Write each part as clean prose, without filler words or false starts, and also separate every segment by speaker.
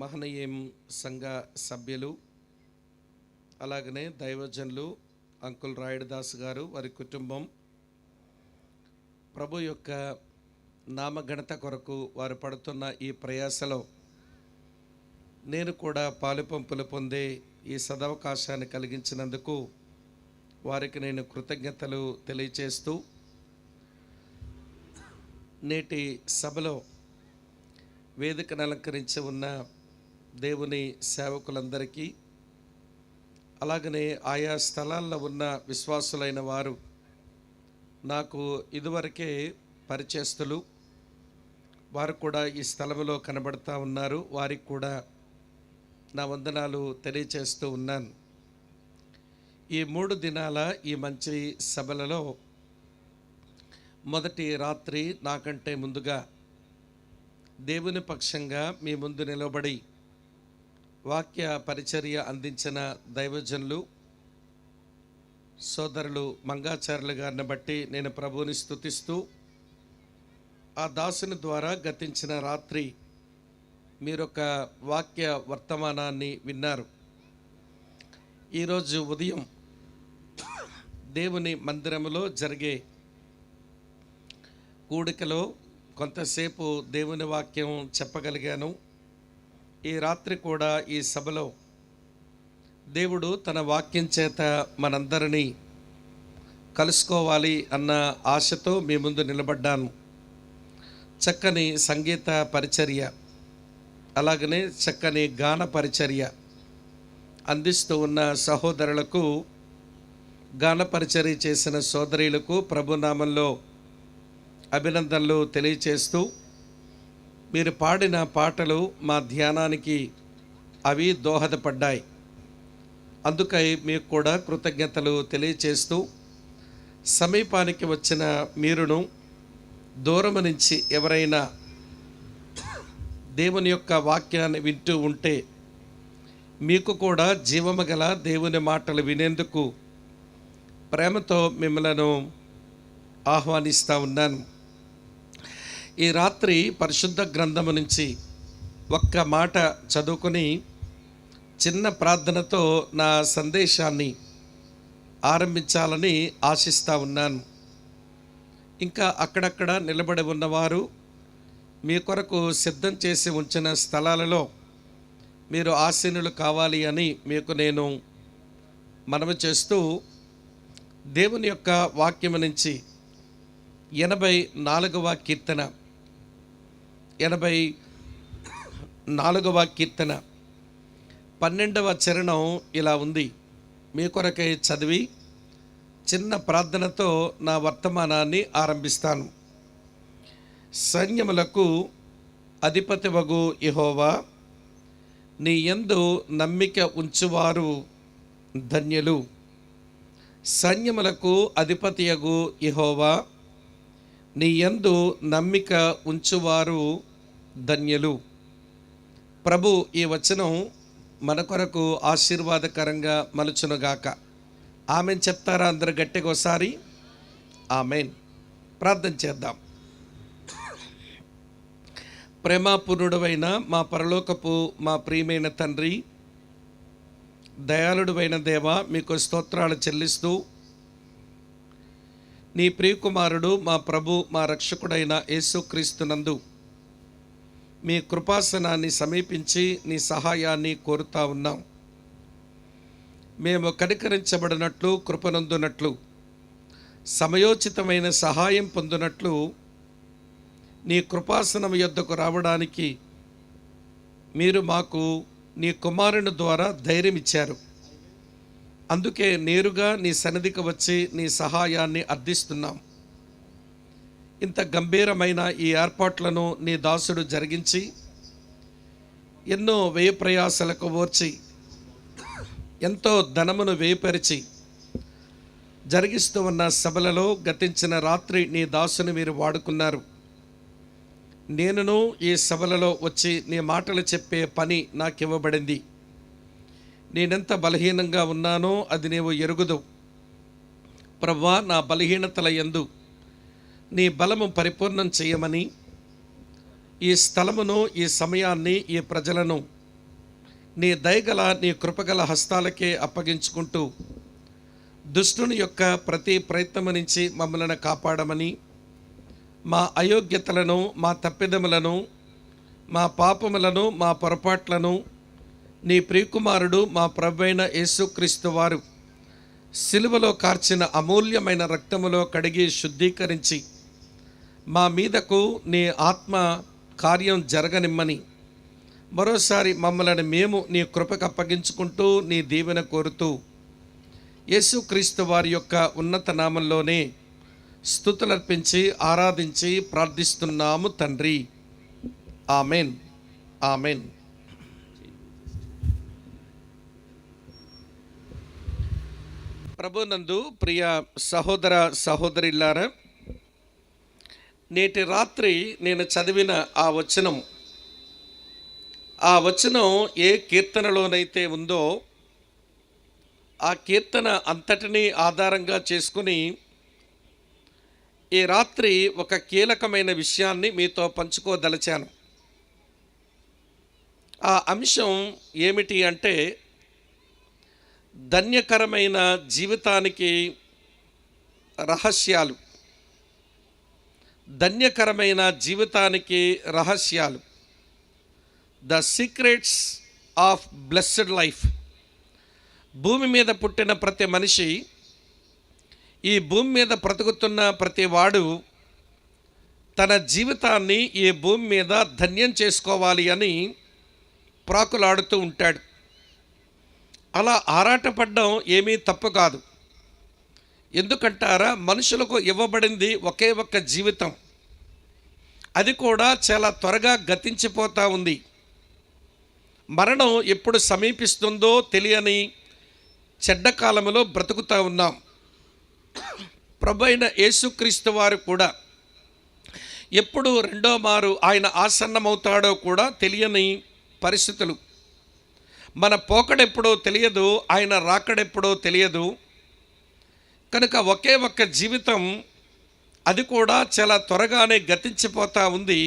Speaker 1: మహనీయం సంఘ సభ్యులు, అలాగనే దైవజనులు అంకుల్ రాయుడుదాస్ గారు, వారి కుటుంబం ప్రభు యొక్క నామఘనత కొరకు వారు పడుతున్న ఈ ప్రయాసలో నేను కూడా పాలుపంపులు పొందే ఈ సదవకాశాన్ని కలిగించినందుకు వారికి నేను కృతజ్ఞతలు తెలియచేస్తూ, నేటి సభలో వేదికను అలంకరించి ఉన్న దేవుని సేవకులందరికీ, అలాగనే ఆయా స్థలాల్లో ఉన్న విశ్వాసులైన వారు, నాకు ఇదివరకే పరిచయస్తులు, వారు కూడా ఈ స్థలంలో కనబడతా ఉన్నారు, వారికి కూడా నా వందనాలు తెలియచేస్తూ ఉన్నాను. ఈ 3 దినాల ఈ మంచి సభలలో మొదటి రాత్రి నాకంటే ముందుగా దేవుని పక్షంగా మీ ముందు నిలబడి వాక్య పరిచర్య అందించిన దైవజనులు సోదరులు మంగాచార్యులు గారిని బట్టి నేను ప్రభువుని స్తుతిస్తూ, ఆ దాసుని ద్వారా గతించిన రాత్రి మీరొక వాక్య వర్తమానాన్ని విన్నారు. ఈరోజు ఉదయం దేవుని మందిరములో జరిగే కూడికలో కొంతసేపు దేవుని వాక్యం చెప్పగలిగాను. ఈ రాత్రి కూడా ఈ సభలో దేవుడు తన వాక్యం చేత మనందరినీ కలుసుకోవాలి అన్న ఆశతో మీ ముందు నిలబడ్డాను. చక్కని సంగీత పరిచర్య, అలాగనే చక్కని గాన పరిచర్య అందిస్తూ ఉన్న సహోదరులకు, గాన పరిచర్య చేసిన సోదరీలకు ప్రభునామంలో అభినందనలు తెలియచేస్తూ, మీరు పాడిన పాటలు మా ధ్యానానికి అవి దోహదపడ్డాయి. అందుకై మీకు కూడా కృతజ్ఞతలు తెలియచేస్తూ, సమీపానికి వచ్చిన మీరును, దూరం నుంచి ఎవరైనా దేవుని యొక్క వాక్యాన్ని వింటూ ఉంటే మీకు కూడా జీవము గల దేవుని మాటలు వినేందుకు ప్రేమతో మిమ్మలను ఆహ్వానిస్తూ ఉన్నాను. ఈ రాత్రి పరిశుద్ధ గ్రంథము నుంచి ఒక్క మాట చదువుకొని చిన్న ప్రార్థనతో నా సందేశాన్ని ఆరంభించాలని ఆశిస్తూ ఉన్నాను. ఇంకా అక్కడక్కడ నిలబడి ఉన్నవారు, మీ కొరకు సిద్ధం చేసి ఉంచిన స్థలాలలో మీరు ఆసీనులు కావాలి అని మీకు నేను మనవి చేస్తూ, దేవుని యొక్క వాక్యము నుంచి 84వ కీర్తన 12వ చరణం ఇలా ఉంది. మీ కొరకై చదివి చిన్న ప్రార్థనతో నా వర్తమానాన్ని ఆరంభిస్తాను. సైన్యములకు అధిపతివగు యెహోవా, నీ యందు నమ్మిక ఉంచువారు ధన్యులు. సైన్యములకు అధిపతియగు యెహోవా, నీ యందు నమ్మిక ఉంచువారు ధన్యులు. ప్రభు ఈ వచనం మన కొరకు ఆశీర్వాదకరంగా మలుచునుగాక. ఆమెన్ చెప్తారా అందరు గట్టిగా ఒకసారి? ఆమెన్. ప్రార్థన చేద్దాం. ప్రేమాపూర్ణుడవైన మా పరలోకపు మా ప్రియమైన తండ్రి, దయాళుడైన దేవ, మీకు స్తోత్రాలు చెల్లిస్తూ, నీ ప్రియకుమారుడు మా ప్రభు మా రక్షకుడైన యేసుక్రీస్తునందు మీ కృపాసనాన్ని సమీపించి నీ సహాయాన్ని కోరుతా ఉన్నాం. మేము కనికరించబడినట్లు, కృపనందునట్లు, సమయోచితమైన సహాయం పొందినట్లు నీ కృపాసనం యొద్దకు రావడానికి మీరు మాకు నీ కుమారుని ద్వారా ధైర్యం ఇచ్చారు. అందుకే నేరుగా నీ సన్నిధికి వచ్చి నీ సహాయాన్ని అర్థిస్తున్నాం. ఇంత గంభీరమైన ఈ ఏర్పాట్లను నీ దాసుడు జరిగించి ఎన్నో వ్యయ ప్రయాసలకు ఓర్చి ఎంతో ధనమును వ్యయపరిచి జరిగిస్తూ ఉన్న సభలలో గతించిన రాత్రి నీ దాసుని మీరు వాడుకున్నారు. నేనును ఈ సభలలో వచ్చి నీ మాటలు చెప్పే పని నాకు ఇవ్వబడింది. నేనెంత బలహీనంగా ఉన్నానో అది నీవు ఎరుగుదు. ప్రభువా, నా బలహీనతల యందు నీ బలము పరిపూర్ణం చేయమని ఈ స్థలమును, ఈ సమయాన్ని, ఈ ప్రజలను నీ దయగల నీ కృపగల హస్తాలకే అప్పగించుకుంటూ దుష్టుని యొక్క ప్రతి ప్రయత్నము నుంచి మమ్మల్ని కాపాడమని, మా అయోగ్యతలను, మా తప్పిదములను, మా పాపములను, మా పొరపాట్లను నీ ప్రియకుమారుడు మా ప్రభువైన యేసుక్రీస్తు వారు సిలువలో కార్చిన అమూల్యమైన రక్తములో కడిగి శుద్ధీకరించి మా మీదకు నీ ఆత్మ కార్యం జరగనిమ్మని మరోసారి మమ్మల్ని మేము నీ కృపకు అప్పగించుకుంటూ నీ దీవెన కోరుతూ యేసుక్రీస్తు వారి యొక్క ఉన్నత నామంలోనే స్తుతులర్పించి ఆరాధించి ప్రార్థిస్తున్నాము తండ్రి. ఆమెన్. ఆమెన్. ప్రభునందు ప్రియ సహోదర సహోదరిల్లారా, నేటి రాత్రి నేను చదివిన ఆ వచనం ఏ కీర్తనలోనైతే ఉందో ఆ కీర్తన అంతటినీ ఆధారంగా చేసుకుని ఈ రాత్రి ఒక కీలకమైన విషయాన్ని మీతో పంచుకోదలిచాను. ఆ అంశం ఏమిటి అంటే, ధన్యకరమైన జీవితానికి రహస్యాలు. ధన్యకరమైన జీవితానికి రహస్యాలు. The secrets of blessed life. భూమి మీద పుట్టిన ప్రతి మనిషి, ఈ భూమి మీద బ్రతుకుతున్న ప్రతి వాడు తన జీవితాన్ని ఈ భూమి మీద ధన్యం చేసుకోవాలి అని ప్రాకులాడుతూ ఉంటాడు. అలా ఆరాటపడడం ఏమీ తప్పు కాదు. ఎందుకంటారా, మనుషులకు ఇవ్వబడింది ఒకే ఒక్క జీవితం. అది కూడా చాలా త్వరగా గతించిపోతూ ఉంది. మరణం ఎప్పుడు సమీపిస్తుందో తెలియని చెడ్డ కాలంలో బ్రతుకుతూ ఉన్నాం. ప్రభు అయిన యేసుక్రీస్తు వారు కూడా ఎప్పుడు రెండో మారు ఆయన ఆసన్నమవుతాడో కూడా తెలియని పరిస్థితులు. మన పోకడెప్పుడో తెలియదు, ఆయన రాకడెప్పుడో తెలియదు. కనుక ఒకే ఒక్క జీవితం, అది కూడా చాలా త్వరగానే గతించిపోతూ ఉంది.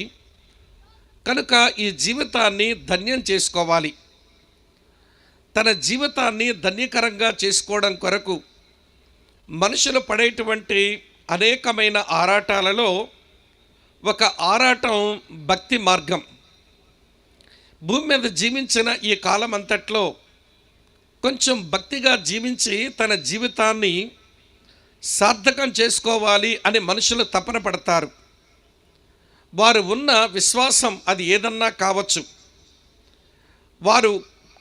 Speaker 1: కనుక ఈ జీవితాన్ని ధన్యం చేసుకోవాలి. తన జీవితాన్ని ధన్యకరంగా చేసుకోవడం కొరకు మనుషులు పడేటువంటి అనేకమైన ఆరాటాలలో ఒక ఆరాటం భక్తి మార్గం. భూమి మీద జీవించిన ఈ కాలం అంతట్లో కొంచెం భక్తిగా జీవించి తన జీవితాన్ని సార్థకం చేసుకోవాలి అని మనుషులు తపన పడతారు. వారు ఉన్న విశ్వాసం అది ఏదన్నా కావచ్చు, వారు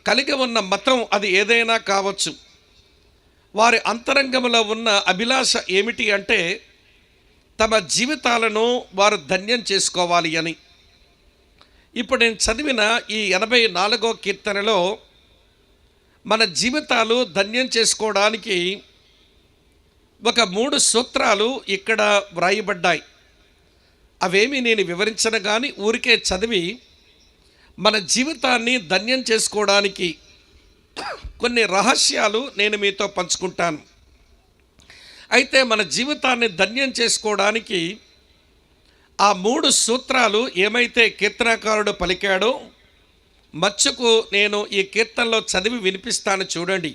Speaker 1: కలిగి ఉన్న మతం అది ఏదైనా కావచ్చు. వారి అంతరంగంలో ఉన్న అభిలాష ఏమిటి అంటే, తమ జీవితాలను వారు ధన్యం చేసుకోవాలి అని. ఇప్పుడు నేను చదివిన ఈ 84వ కీర్తనలో మన జీవితాలు ధన్యం చేసుకోవడానికి ఒక 3 సూత్రాలు ఇక్కడ వ్రాయబడ్డాయి. అవేమి నేను వివరించను కానీ ఊరికే చదివి మన జీవితాన్ని ధన్యం చేసుకోవడానికి కొన్ని రహస్యాలు నేను మీతో పంచుకుంటాను. అయితే మన జీవితాన్ని ధన్యం చేసుకోవడానికి ఆ 3 సూత్రాలు ఏమైతే కీర్తనకారుడు పలికాడో మచ్చుకు నేను ఈ కీర్తనలో చదివి వినిపిస్తాను. చూడండి.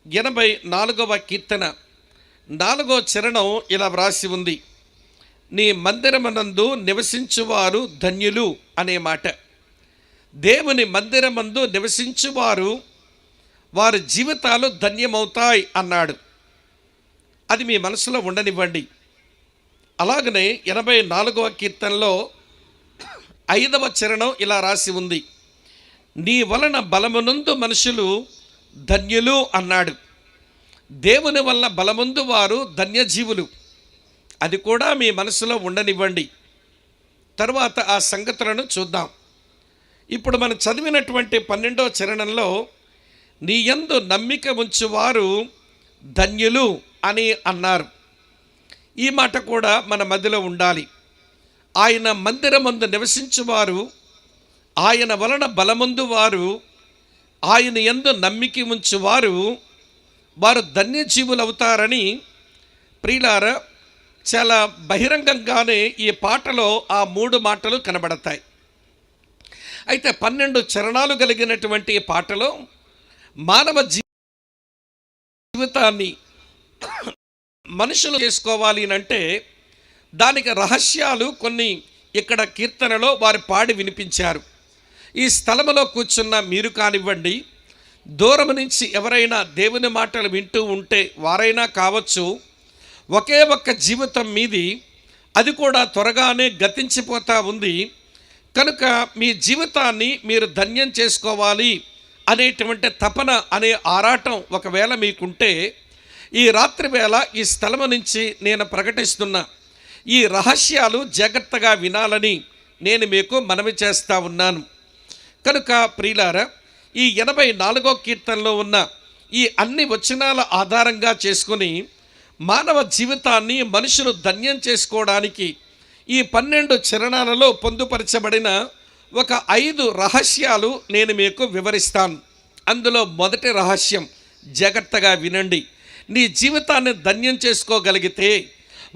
Speaker 1: 84వ కీర్తన 4వ చరణం ఇలా వ్రాసి ఉంది. నీ మందిరమునందు నివసించువారు ధన్యులు అనే మాట. దేవుని మందిరమందు నివసించువారు, వారి జీవితాలు ధన్యమవుతాయి అన్నాడు. అది మీ మనసులో ఉండనివ్వండి. అలాగనే 84వ కీర్తనలో 5వ చరణం ఇలా రాసి ఉంది. నీ వలన బలమునందు మనుషులు ధన్యులు అన్నాడు. దేవుని వల్ల బలముందు వారు ధన్యజీవులు. అది కూడా మీ మనసులో ఉండనివ్వండి. తర్వాత ఆ సంగతులను చూద్దాం. ఇప్పుడు మనం చదివినటువంటి 12వ చరణంలో నీ యందు నమ్మిక ఉంచువారు ధన్యులు అని అన్నారు. ఈ మాట కూడా మన మధ్యలో ఉండాలి. ఆయన మందిరమందు నివసించువారు, ఆయన వలన బలముందు వారు, ఆయన యందు నమ్మిక ఉంచువారు, వారు ధన్యజీవులు అవుతారని ప్రియులారా చాలా బహిరంగంగానే ఈ పాటలో ఆ 3 మాటలు కనబడతాయి. అయితే 12 చరణాలు కలిగినటువంటి ఈ పాటలో మానవ జీవితాన్ని మనుషులు చేసుకోవాలి అంటే దానికి రహస్యాలు కొన్ని ఇక్కడ కీర్తనలో వారు పాడి వినిపించారు. ఈ స్థలములో కూర్చున్న మీరు కానివ్వండి, దూరం నుంచి ఎవరైనా దేవుని మాటలు వింటూ ఉంటే వారైనా కావచ్చు, ఒకే ఒక్క జీవితం మీది, అది కూడా త్వరగానే గతించిపోతూ ఉంది. కనుక మీ జీవితాన్ని మీరు ధన్యం చేసుకోవాలి అనేటువంటి తపన అనే ఆరాటం ఒకవేళ మీకుంటే ఈ రాత్రి వేళ ఈ స్థలం నుంచి నేను ప్రకటిస్తున్న ఈ రహస్యాలు జాగ్రత్తగా వినాలని నేను మీకు మనవి చేస్తూ ఉన్నాను. కనుక ప్రియులారా, ఈ 84వ కీర్తనలో ఉన్న ఈ అన్ని వచనాల ఆధారంగా చేసుకుని మానవ జీవితాన్ని మనుషులు ధన్యం చేసుకోవడానికి ఈ 12 చరణాలలో పొందుపరచబడిన ఒక 5 రహస్యాలు నేను మీకు వివరిస్తాను. అందులో మొదటి రహస్యం జాగ్రత్తగా వినండి. నీ జీవితాన్ని ధన్యం చేసుకోగలిగితే,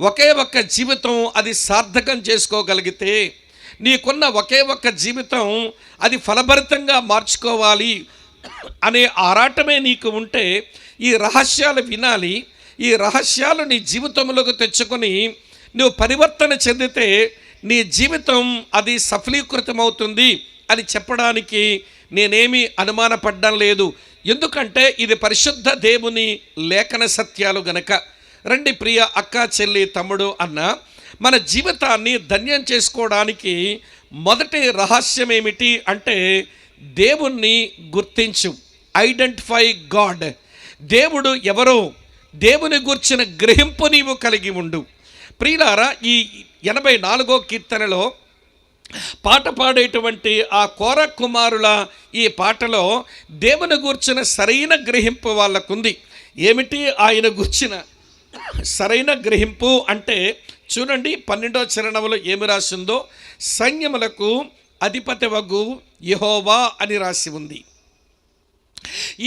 Speaker 1: ఒకే ఒక్క జీవితం అది సార్థకం చేసుకోగలిగితే, నీకున్న ఒకే ఒక్క జీవితం అది ఫలభరితంగా మార్చుకోవాలి అనే ఆరాటమే నీకు ఉంటే ఈ రహస్యాలు వినాలి. ఈ రహస్యాలు నీ జీవితంలోకి తెచ్చుకొని నువ్వు పరివర్తన చెందితే నీ జీవితం అది సఫలీకృతమవుతుంది అని చెప్పడానికి నేనేమీ అనుమానపడ్డం లేదు. ఎందుకంటే ఇది పరిశుద్ధ దేవుని లేఖన సత్యాలు గనక. రండి ప్రియ అక్క, చెల్లి, తమ్ముడు, అన్న, మన జీవితాన్ని ధన్యం చేసుకోవడానికి మొదటి రహస్యం ఏమిటి అంటే దేవుణ్ణి గుర్తించు. Identify God. దేవుడు ఎవరో దేవుని గుర్చిన గ్రహింపు నీవు కలిగి ఉండు. ప్రియులారా, ఈ 84వ కీర్తనలో పాట పాడేటువంటి ఆ కోర కుమారుల ఈ పాటలో దేవుని గూర్చిన సరైన గ్రహింపు వాళ్ళకుంది. ఏమిటి ఆయన గూర్చిన సరైన గ్రహింపు అంటే చూడండి, 12వ చరణంలో ఏమి రాసిందో, సైన్యములకు అధిపతివగు యెహోవా అని రాసి ఉంది.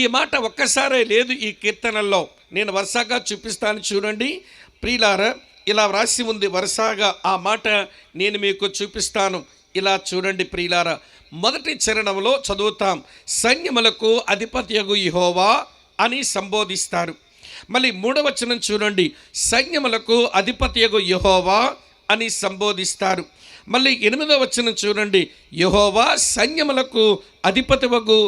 Speaker 1: ఈ మాట ఒక్కసారే లేదు ఈ కీర్తనల్లో, నేను వరుసగా చూపిస్తాను చూడండి ప్రియులారా. ఇలా వ్రాసి ఉంది వరుసగా, ఆ మాట నేను మీకు చూపిస్తాను. ఇలా చూడండి ప్రియులారా, మొదటి చరణంలో చదువుతాం, సైన్యములకు అధిపతియగు యెహోవా అని సంబోధిస్తారు. మళ్ళీ 3వ వచనం చూడండి, సైన్యములకు అధిపతియగు యెహోవా అని సంబోధిస్తారు. మళ్ళీ 8వ వచనం చూడండి, యెహోవా సైన్యములకు అధిపతివగు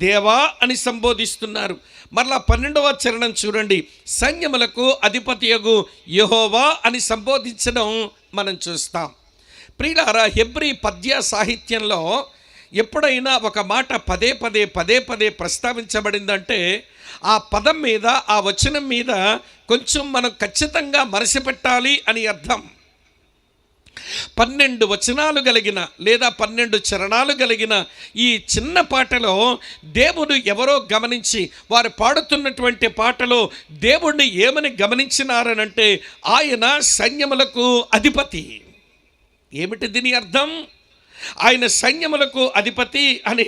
Speaker 1: దేవా అని సంబోధిస్తున్నారు. మరలా 12వ చరణం చూడండి, సైన్యములకు అధిపతియగు యెహోవా అని సంబోధించడం మనం చూస్తాం. ప్రియులారా, హెబ్రీ పద్య సాహిత్యంలో ఎప్పుడైనా ఒక మాట పదే పదే ప్రస్తావించబడిందంటే ఆ పదం మీద, ఆ వచనం మీద కొంచెం మనం ఖచ్చితంగా మనసు పెట్టాలి అని అర్థం. 12 వచనాలు కలిగిన లేదా 12 చరణాలు కలిగిన ఈ చిన్న పాటలో దేవుడు ఎవరో గమనించి వారు పాడుతున్నటువంటి పాటలో దేవుణ్ణి ఏమని గమనించినారనంటే ఆయన సైన్యములకు అధిపతి. ఏమిటి దీని అర్థం? ఆయన సైన్యములకు అధిపతి అని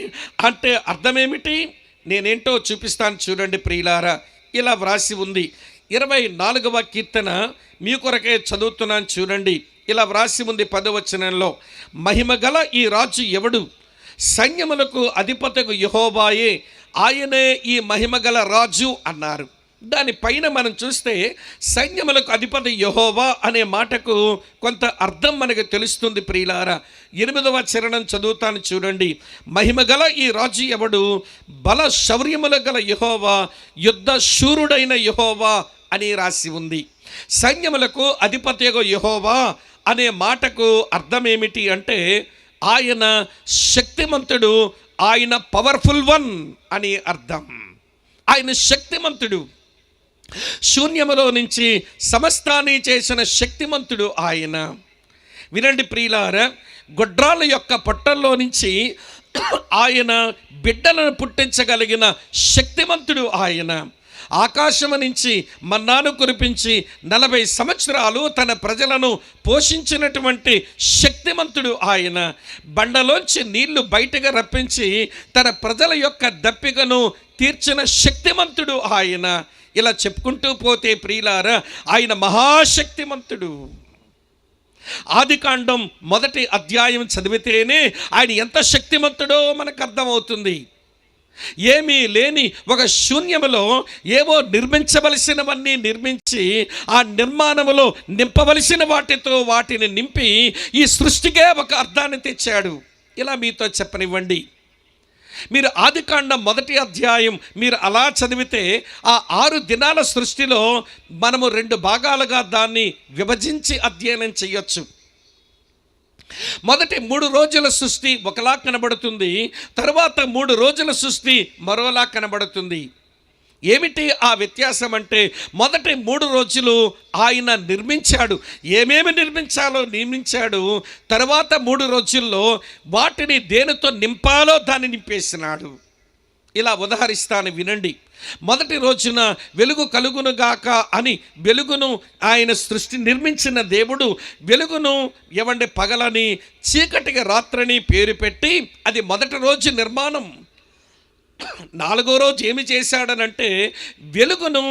Speaker 1: అంటే అర్థమేమిటి? నేనేంటో చూపిస్తాను చూడండి ప్రియులారా. ఇలా వ్రాసి ఉంది 24వ కీర్తన మీ కొరకే చదువుతున్నాను చూడండి. ఇలా వ్రాసి ఉంది 10వ వచనంలో, మహిమగల ఈ రాజు ఎవడు? సైన్యములకు అధిపతికు యెహోవాయే, ఆయనే ఈ మహిమగల రాజు అన్నారు. దానిపైన మనం చూస్తే సైన్యములకు అధిపతి యెహోవా అనే మాటకు కొంత అర్థం మనకు తెలుస్తుంది ప్రియులారా. 8వ చరణం చదువుతాను చూడండి, మహిమగల ఈ రాజు ఎవడు? బల శౌర్యముల గల యెహోవా, యుద్ధ శూరుడైన యెహోవా అని రాసి ఉంది. సైన్యములకు అధిపతియగు యెహోవా అనే మాటకు అర్థం ఏమిటి అంటే ఆయన శక్తిమంతుడు, ఆయన పవర్ఫుల్ వన్ అని అర్థం. ఆయన శక్తిమంతుడు, శూన్యములో నుంచి సమస్తాన్ని చేసిన శక్తిమంతుడు ఆయన. వినండి ప్రియులారా, గొడ్రాల యొక్క పొట్టల్లో నుంచి ఆయన బిడ్డలను పుట్టించగలిగిన శక్తిమంతుడు ఆయన. ఆకాశము నుంచి మన్నాను కురిపించి 40 సంవత్సరాలు తన ప్రజలను పోషించినటువంటి శక్తిమంతుడు ఆయన. బండలోంచి నీళ్లు బయటగా రప్పించి తన ప్రజల యొక్క దప్పికను తీర్చిన శక్తిమంతుడు ఆయన. ఇలా చెప్పుకుంటూ పోతే ప్రియులారా, ఆయన మహాశక్తిమంతుడు. ఆదికాండం 1వ అధ్యాయం చదివితేనే ఆయన ఎంత శక్తిమంతుడో మనకు అర్థమవుతుంది. ఏమీ లేని ఒక శూన్యములో ఏవో నిర్మించవలసినవన్నీ నిర్మించి ఆ నిర్మాణములో నింపవలసిన వాటితో వాటిని నింపి ఈ సృష్టికే ఒక అర్థాన్ని తెచ్చాడు. ఇలా మీతో చెప్పనివ్వండి, మీరు ఆదికాండం 1వ అధ్యాయం మీరు అలా చదివితే ఆ 6 దినాల సృష్టిలో మనము 2 భాగాలుగా దాన్ని విభజించి అధ్యయనం చేయొచ్చు. మొదటి 3 రోజుల సృష్టి ఒకలా కనబడుతుంది, తర్వాత 3 రోజుల సృష్టి మరోలా కనబడుతుంది. ఏమిటి ఆ వ్యత్యాసం అంటే, మొదటి 3 రోజులు ఆయన నిర్మించాడు, ఏమేమి నిర్మించాలో నిర్మించాడు. తర్వాత 3 రోజుల్లో వాటిని దేనితో నింపాలో దాన్ని నింపేసినాడు. ఇలా ఉదాహరిస్తాను వినండి. మొదటి రోజున వెలుగు కలుగునుగాక అని వెలుగును ఆయన సృష్టి నిర్మించిన దేవుడు వెలుగును పగలని చీకటికి రాత్రిని పేరు పెట్టి అది మొదటి రోజు నిర్మాణం. 4వ రోజు ఏమి చేశాడనంటే వెలుగును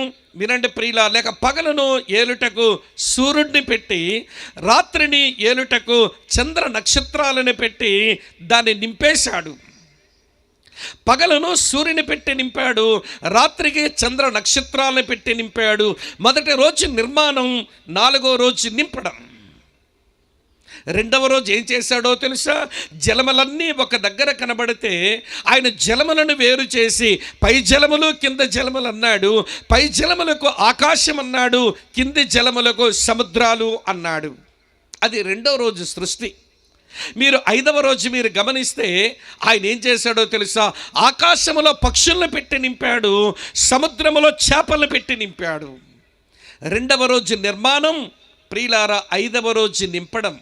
Speaker 1: వినండి ప్రియులా, లేక పగలను ఏలుటకు సూర్యుడిని పెట్టి రాత్రిని ఏలుటకు చంద్ర నక్షత్రాలను పెట్టి దాన్ని నింపేశాడు. పగలను సూర్యుని పెట్టి నింపాడు, రాత్రికి చంద్ర నక్షత్రాలను పెట్టి నింపాడు. మొదటి రోజు నిర్మాణం, 4వ రోజు నింపడం. 2వ రోజు ఏం చేశాడో తెలుసా? జలములన్నీ ఒక దగ్గర కనబడితే ఆయన జలములను వేరు చేసి పై జలములు కింద జలములు అన్నాడు. పై జలములకు ఆకాశం అన్నాడు, కింది జలములకు సముద్రాలు అన్నాడు. అది 2వ రోజు సృష్టి. మీరు 5వ రోజు మీరు గమనిస్తే ఆయన ఏం చేశాడో తెలుసా? ఆకాశములో పక్షులను పెట్టి నింపాడు, సముద్రములో చేపలను పెట్టి నింపాడు. 2వ రోజు నిర్మాణం ప్రియులారా, 5వ రోజు నింపడం.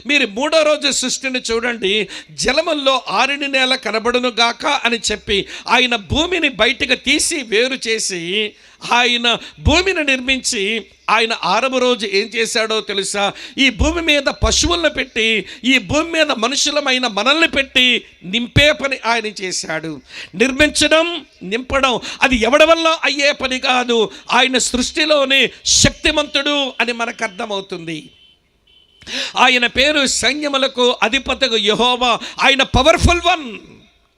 Speaker 1: మీరు 3వ రోజు సృష్టిని చూడండి. జలముల్లో ఆరిని నేల కనబడును గాక అని చెప్పి ఆయన భూమిని బయటకు తీసి వేరు చేసి ఆయన భూమిని నిర్మించి ఆయన 6వ రోజు ఏం చేశాడో తెలుసా? ఈ భూమి మీద పశువులను పెట్టి ఈ భూమి మీద మనుషులమైన మనల్ని పెట్టి నింపే పని ఆయన చేశాడు. నిర్మించడం, నింపడం అది ఎవడి వల్ల అయ్యే పని కాదు, ఆయన సృష్టిలోనే శక్తిమంతుడు అని మనకు అర్థమవుతుంది. ఆయన పేరు సైన్యములకు అధిపతిగా యెహోవా. ఆయన పవర్ఫుల్ వన్,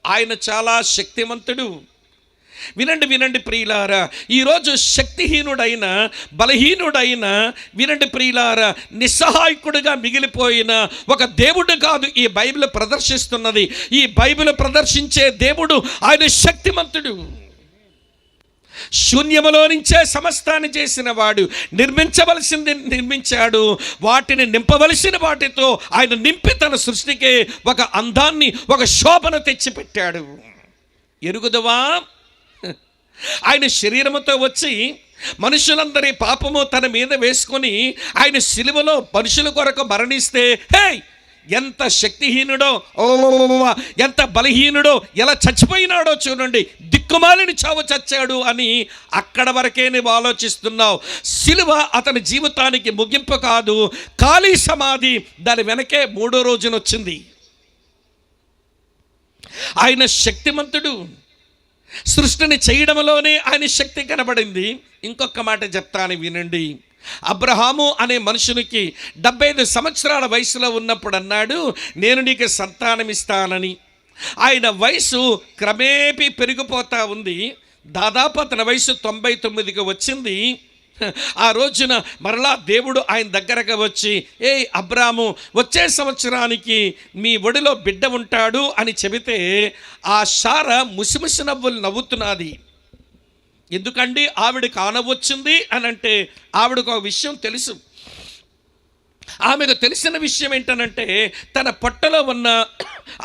Speaker 1: ఆయన చాలా శక్తిమంతుడు. వినండి ప్రియులారా, ఈరోజు శక్తిహీనుడైన బలహీనుడైన వినండి ప్రియులారా, నిస్సహాయకుడిగా మిగిలిపోయిన ఒక దేవుడు కాదు ఈ బైబిల్ ప్రదర్శిస్తున్నది. ఈ బైబిల్ ప్రదర్శించే దేవుడు ఆయన శక్తిమంతుడు. శూన్యములో నుంచే సమస్తాన్ని చేసిన వాడు, నిర్మించవలసింది నిర్మించాడు, వాటిని నింపవలసిన వాటితో ఆయన నింపి తన సృష్టికి ఒక అందాన్ని, ఒక శోభను తెచ్చిపెట్టాడు. ఎరుగుదవా? ఆయన శరీరముతో వచ్చి మనుషులందరి పాపము తన మీద వేసుకొని ఆయన సిలువలో మనుషుల కొరకు మరణిస్తే, హే ఎంత శక్తిహీనుడో, ఎంత బలహీనుడో, ఎలా చచ్చిపోయినాడో చూడండి. దిక్కుమాలిని చావు చచ్చాడు అని అక్కడ వరకే నువ్వు ఆలోచిస్తున్నావు. సిలువ అతని జీవితానికి ముగింపు కాదు, ఖాళీ సమాధి. దాని వెనకే 3వ రోజున వచ్చింది. ఆయన శక్తిమంతుడు. సృష్టిని చేయడంలోనే ఆయన శక్తి కనబడింది. ఇంకొక మాట చెప్తాను వినండి. అబ్రహాము అనే మనుషునికి 75 సంవత్సరాల వయసులో ఉన్నప్పుడు అన్నాడు, నేను నీకు సంతానం ఇస్తానని. ఆయన వయసు క్రమేపీ పెరిగిపోతూ ఉంది. దాదాపు అతని వయసు 99కి వచ్చింది. ఆ రోజున మరలా దేవుడు ఆయన దగ్గరకు వచ్చి, ఏ అబ్రాము, వచ్చే సంవత్సరానికి మీ ఒడిలో బిడ్డ ఉంటాడు అని చెబితే ఆ శార ముసిముసి నవ్వులు నవ్వుతున్నది. ఎందుకండి ఆవిడకి ఆనవచ్చింది అని అంటే ఆవిడకు ఒక విషయం తెలుసు. ఆమెకు తెలిసిన విషయం ఏంటనంటే తన పొట్టలో ఉన్న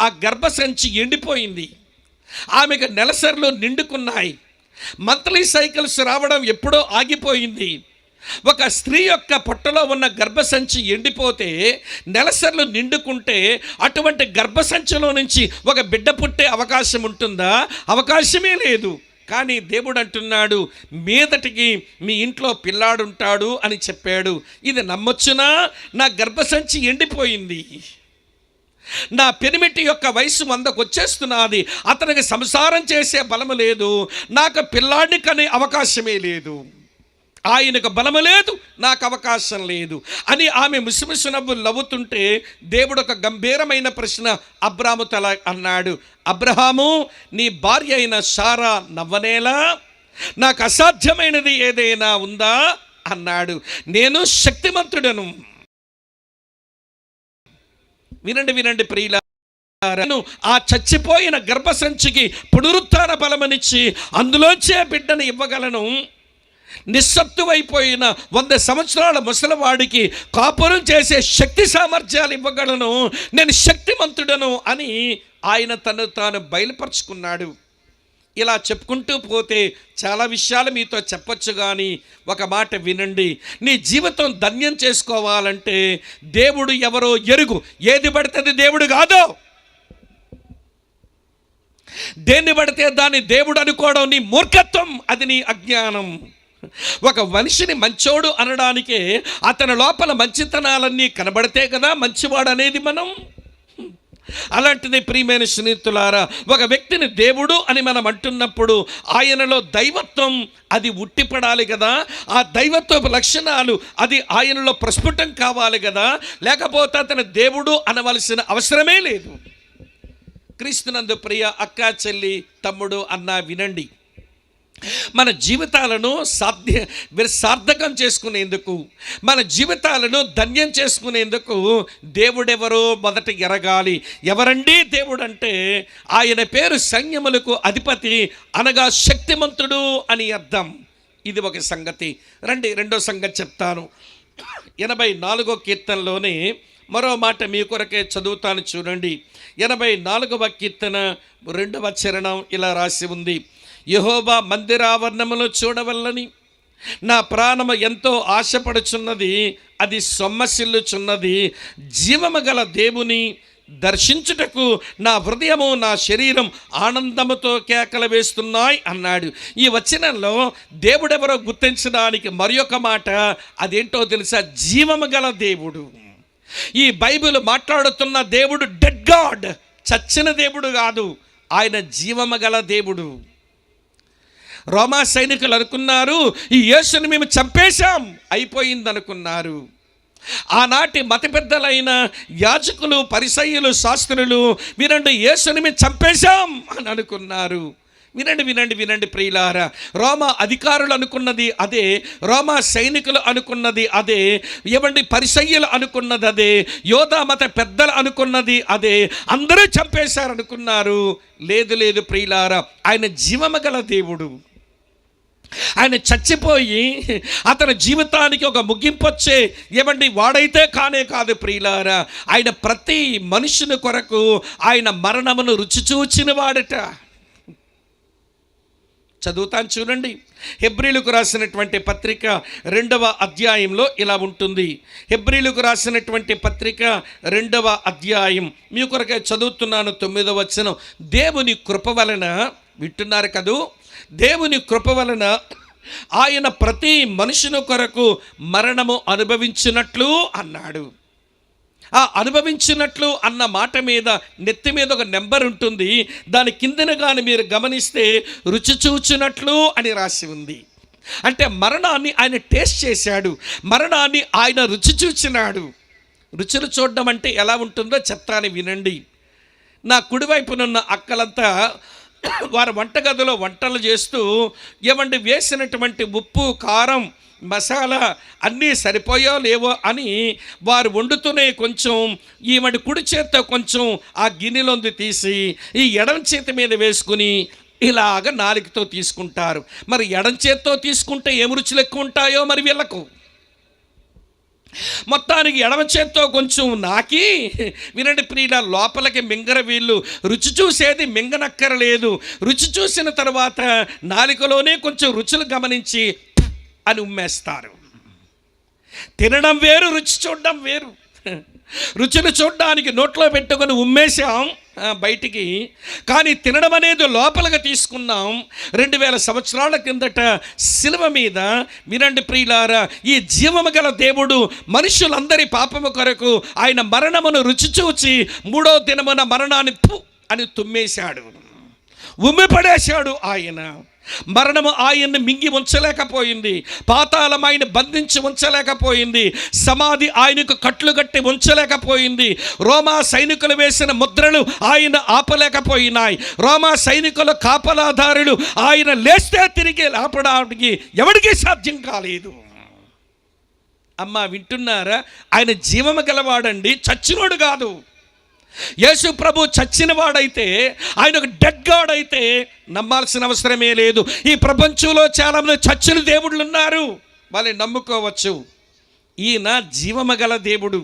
Speaker 1: ఆ గర్భసంచి ఎండిపోయింది. ఆమెకు నెలసరిలో నిండుకున్నాయి. మంత్లీ సైకిల్స్ రావడం ఎప్పుడో ఆగిపోయింది. ఒక స్త్రీ యొక్క పొట్టలో ఉన్న గర్భసంచి ఎండిపోతే నెలసర్లు నిండుకుంటే అటువంటి గర్భసంచిలో నుంచి ఒక బిడ్డ పుట్టే అవకాశం ఉంటుందా? అవకాశమే లేదు. కానీ దేవుడు అంటున్నాడు, మీదటికి మీ ఇంట్లో పిల్లాడుంటాడు అని చెప్పాడు. ఇది నమ్మొచ్చునా? నా గర్భసంచి ఎండిపోయింది, నా పెనిమిటి యొక్క వయసు 100కు వచ్చేస్తున్నది, అతనికి సంసారం చేసే బలము లేదు, నాకు పిల్లాడిని కనే అవకాశమే లేదు. ఆయనకు బలము లేదు, నాకు అవకాశం లేదు అని ఆమె ముసిముసి నవ్వుతుంటే దేవుడు ఒక గంభీరమైన ప్రశ్న అబ్రాహాముతో అన్నాడు. అబ్రహాము, నీ భార్య అయిన సారా నవ్వనేలా? నాకు అసాధ్యమైనది ఏదైనా ఉందా అన్నాడు. నేను శక్తిమంతుడను. వినండి ప్రియుల, ఆ చచ్చిపోయిన గర్భసంచికి పునరుత్థాన బలమనిచ్చి అందులోంచే బిడ్డను ఇవ్వగలను. నిస్సత్తువైపోయిన 100 సంవత్సరాల ముసలివాడికి కాపురం చేసే శక్తి సామర్థ్యాలు ఇవ్వగలను. నేను శక్తిమంతుడను అని ఆయన తను తాను బయలుపరుచుకున్నాడు. ఇలా చెప్పుకుంటూ పోతే చాలా విషయాలు మీతో చెప్పొచ్చు, కానీ ఒక మాట వినండి. నీ జీవితం ధన్యం చేసుకోవాలంటే దేవుడు ఎవరో ఎరుగు. ఏది పడితే దేవుడు కాదు. దేన్ని పడితే దాన్ని దేవుడు అనుకోవడం నీ మూర్ఖత్వం, అది నీ అజ్ఞానం. ఒక మనిషిని మంచోడు అనడానికే అతని లోపల మంచితనాలన్నీ కనబడితే కదా మంచివాడు అనేది మనం. అలాంటిది ప్రియమైన స్నేహితులారా, ఒక వ్యక్తిని దేవుడు అని మనం అంటున్నప్పుడు ఆయనలో దైవత్వం అది ఉట్టిపడాలి కదా. ఆ దైవత్వపు లక్షణాలు అది ఆయనలో ప్రస్ఫుటం కావాలి కదా, లేకపోతే అతను దేవుడు అనవలసిన అవసరమే లేదు. క్రీస్తునందు ప్రియ అక్క, చెల్లి, తమ్ముడు, అన్న, వినండి. మన జీవితాలను సార్థకం చేసుకునేందుకు, మన జీవితాలను ధన్యం చేసుకునేందుకు దేవుడెవరో మొదట ఎరగాలి. ఎవరండి దేవుడు అంటే? ఆయన పేరు సైన్యములకు అధిపతి అనగా శక్తిమంతుడు అని అర్థం. ఇది ఒక సంగతి. రండి, రెండో సంగతి చెప్తాను. 84వ కీర్తనలోనే మరో మాట మీ కొరకే చదువుతాను, చూడండి. 84వ కీర్తన 2వ చరణం ఇలా రాసి ఉంది. యెహోవా మందిరావరణములో చూడవల్లని నా ప్రాణము ఎంతో ఆశపడుచున్నది, అది సొమ్మసిల్లుచున్నది. జీవము గల దేవుని దర్శించుటకు నా హృదయము నా శరీరం ఆనందముతో కేకలు వేస్తున్నాయి అన్నాడు. ఈ వచనంలో దేవుడెవరో గుర్తించడానికి మరి ఒక మాట, అదేంటో తెలుసా? జీవము గల దేవుడు. ఈ బైబిల్ మాట్లాడుతున్న దేవుడు డెడ్ గాడ్, చచ్చిన దేవుడు కాదు, ఆయన జీవము గల దేవుడు. రోమా సైనికులు అనుకున్నారు ఈ యేసుని మేము చంపేశాం, అయిపోయింది అనుకున్నారు. ఆనాటి మత పెద్దలైన యాజకులు, పరిసయ్యులు, శాస్త్రులు వినండి, యేసుని మేము చంపేశాం అని అనుకున్నారు. వినండి ప్రియులారా, రోమా అధికారులు అనుకున్నది అదే, రోమా సైనికులు అనుకున్నది అదే, ఏమండి పరిసయ్యులు అనుకున్నది అదే, యోధా మత పెద్దలు అనుకున్నది అదే. అందరూ చంపేశారనుకున్నారు. లేదు ప్రియులారా, ఆయన జీవము గల దేవుడు. ఆయన చచ్చిపోయి అతని జీవితానికి ఒక ముగింపు వచ్చే ఏమండి వాడైతే కానే కాదు ప్రియులారా. ఆయన ప్రతి మనుషుని కొరకు ఆయన మరణమును రుచి చూచిన వాడట. చదువుతాను చూడండి. హెబ్రీలకు రాసినటువంటి పత్రిక 2వ అధ్యాయంలో ఇలా ఉంటుంది. హెబ్రీలకు రాసినటువంటి పత్రిక 2వ అధ్యాయం మీ కొరకే చదువుతున్నాను. 9వ వచనం. దేవుని కృప వలన, వింటున్నారు కదూ, దేవుని కృప వలన ఆయన ప్రతి మనుషుని కొరకు మరణము అనుభవించినట్లు అన్నాడు. ఆ అనుభవించినట్లు అన్న మాట మీద నెత్తి మీద ఒక నెంబర్ ఉంటుంది. దాని కిందన కానీ మీరు గమనిస్తే రుచి చూచినట్లు అని రాసి ఉంది. అంటే మరణాన్ని ఆయన టేస్ట్ చేశాడు, మరణాన్ని ఆయన రుచి చూచినాడు. రుచులు చూడడం అంటే ఎలా ఉంటుందో చెప్తాను, వినండి. నా కుడివైపునున్న అక్కలంతా వారు వంటగదిలో వంటలు చేస్తూ ఏమండి వేసినటువంటి ఉప్పు, కారం, మసాలా అన్నీ సరిపోయో లేవో అని వారు వండుతూనే కొంచెం ఈమెడి కుడి చేత్తో కొంచెం ఆ గిన్నెలోంది తీసి ఈ ఎడమ చేతి మీద వేసుకుని ఇలాగ నాలుకతో తీసుకుంటారు. మరి ఎడమ చేత్తో తీసుకుంటే ఏం రుచులు ఎక్కువ ఉంటాయో మరి వీళ్ళకు. మొత్తానికి ఎడమ చేత్తో కొంచెం నాకి, వినండి ప్రియుల, లోపలికి మింగర వీళ్ళు రుచి చూసేది మింగనక్కరలేదు. రుచి చూసిన తర్వాత నాలుకలోనే కొంచెం రుచులు గమనించి అని ఉమ్మేస్తారు. తినడం వేరు, రుచి చూడడం వేరు. రుచులు చూడడానికి నోట్లో పెట్టుకొని ఉమ్మేశాం బయటికి, కానీ తినడం అనేది లోపలిగా తీసుకున్నాం. 2000 సంవత్సరాల కిందట శిలువ మీద, వినండి ప్రియులారా, ఈ జీవము గల దేవుడు మనుషులందరి పాపము కొరకు ఆయన మరణమును రుచి చూచి 3వ దినమున మరణాన్ని అని తుమ్మేశాడు. ఉమ్మిపడేశాడు ఆయన. మరణము ఆయన్ని మింగి ఉంచలేకపోయింది, పాతాళం ఆయన బంధించి ఉంచలేకపోయింది, సమాధి ఆయనకు కట్లు కట్టి ఉంచలేకపోయింది, రోమా సైనికులు వేసిన ముద్రలు ఆయన ఆపలేకపోయినాయి, రోమా సైనికుల కాపలాదారులు ఆయన లేస్తే తిరిగి లేపడానికి ఎవరికీ సాధ్యం కాలేదు. అమ్మ వింటున్నారా? ఆయన జీవము గలవాడండి, చచ్చినోడు కాదు. యేసు ప్రభు చచ్చిన వాడైతే, ఆయన ఒక డెడ్ గాడ్ అయితే నమ్మాల్సిన అవసరమే లేదు. ఈ ప్రపంచంలో చాలామంది చచ్చిన దేవుళ్ళు ఉన్నారు, వాళ్ళని నమ్ముకోవచ్చు. ఈయన జీవము గల దేవుడు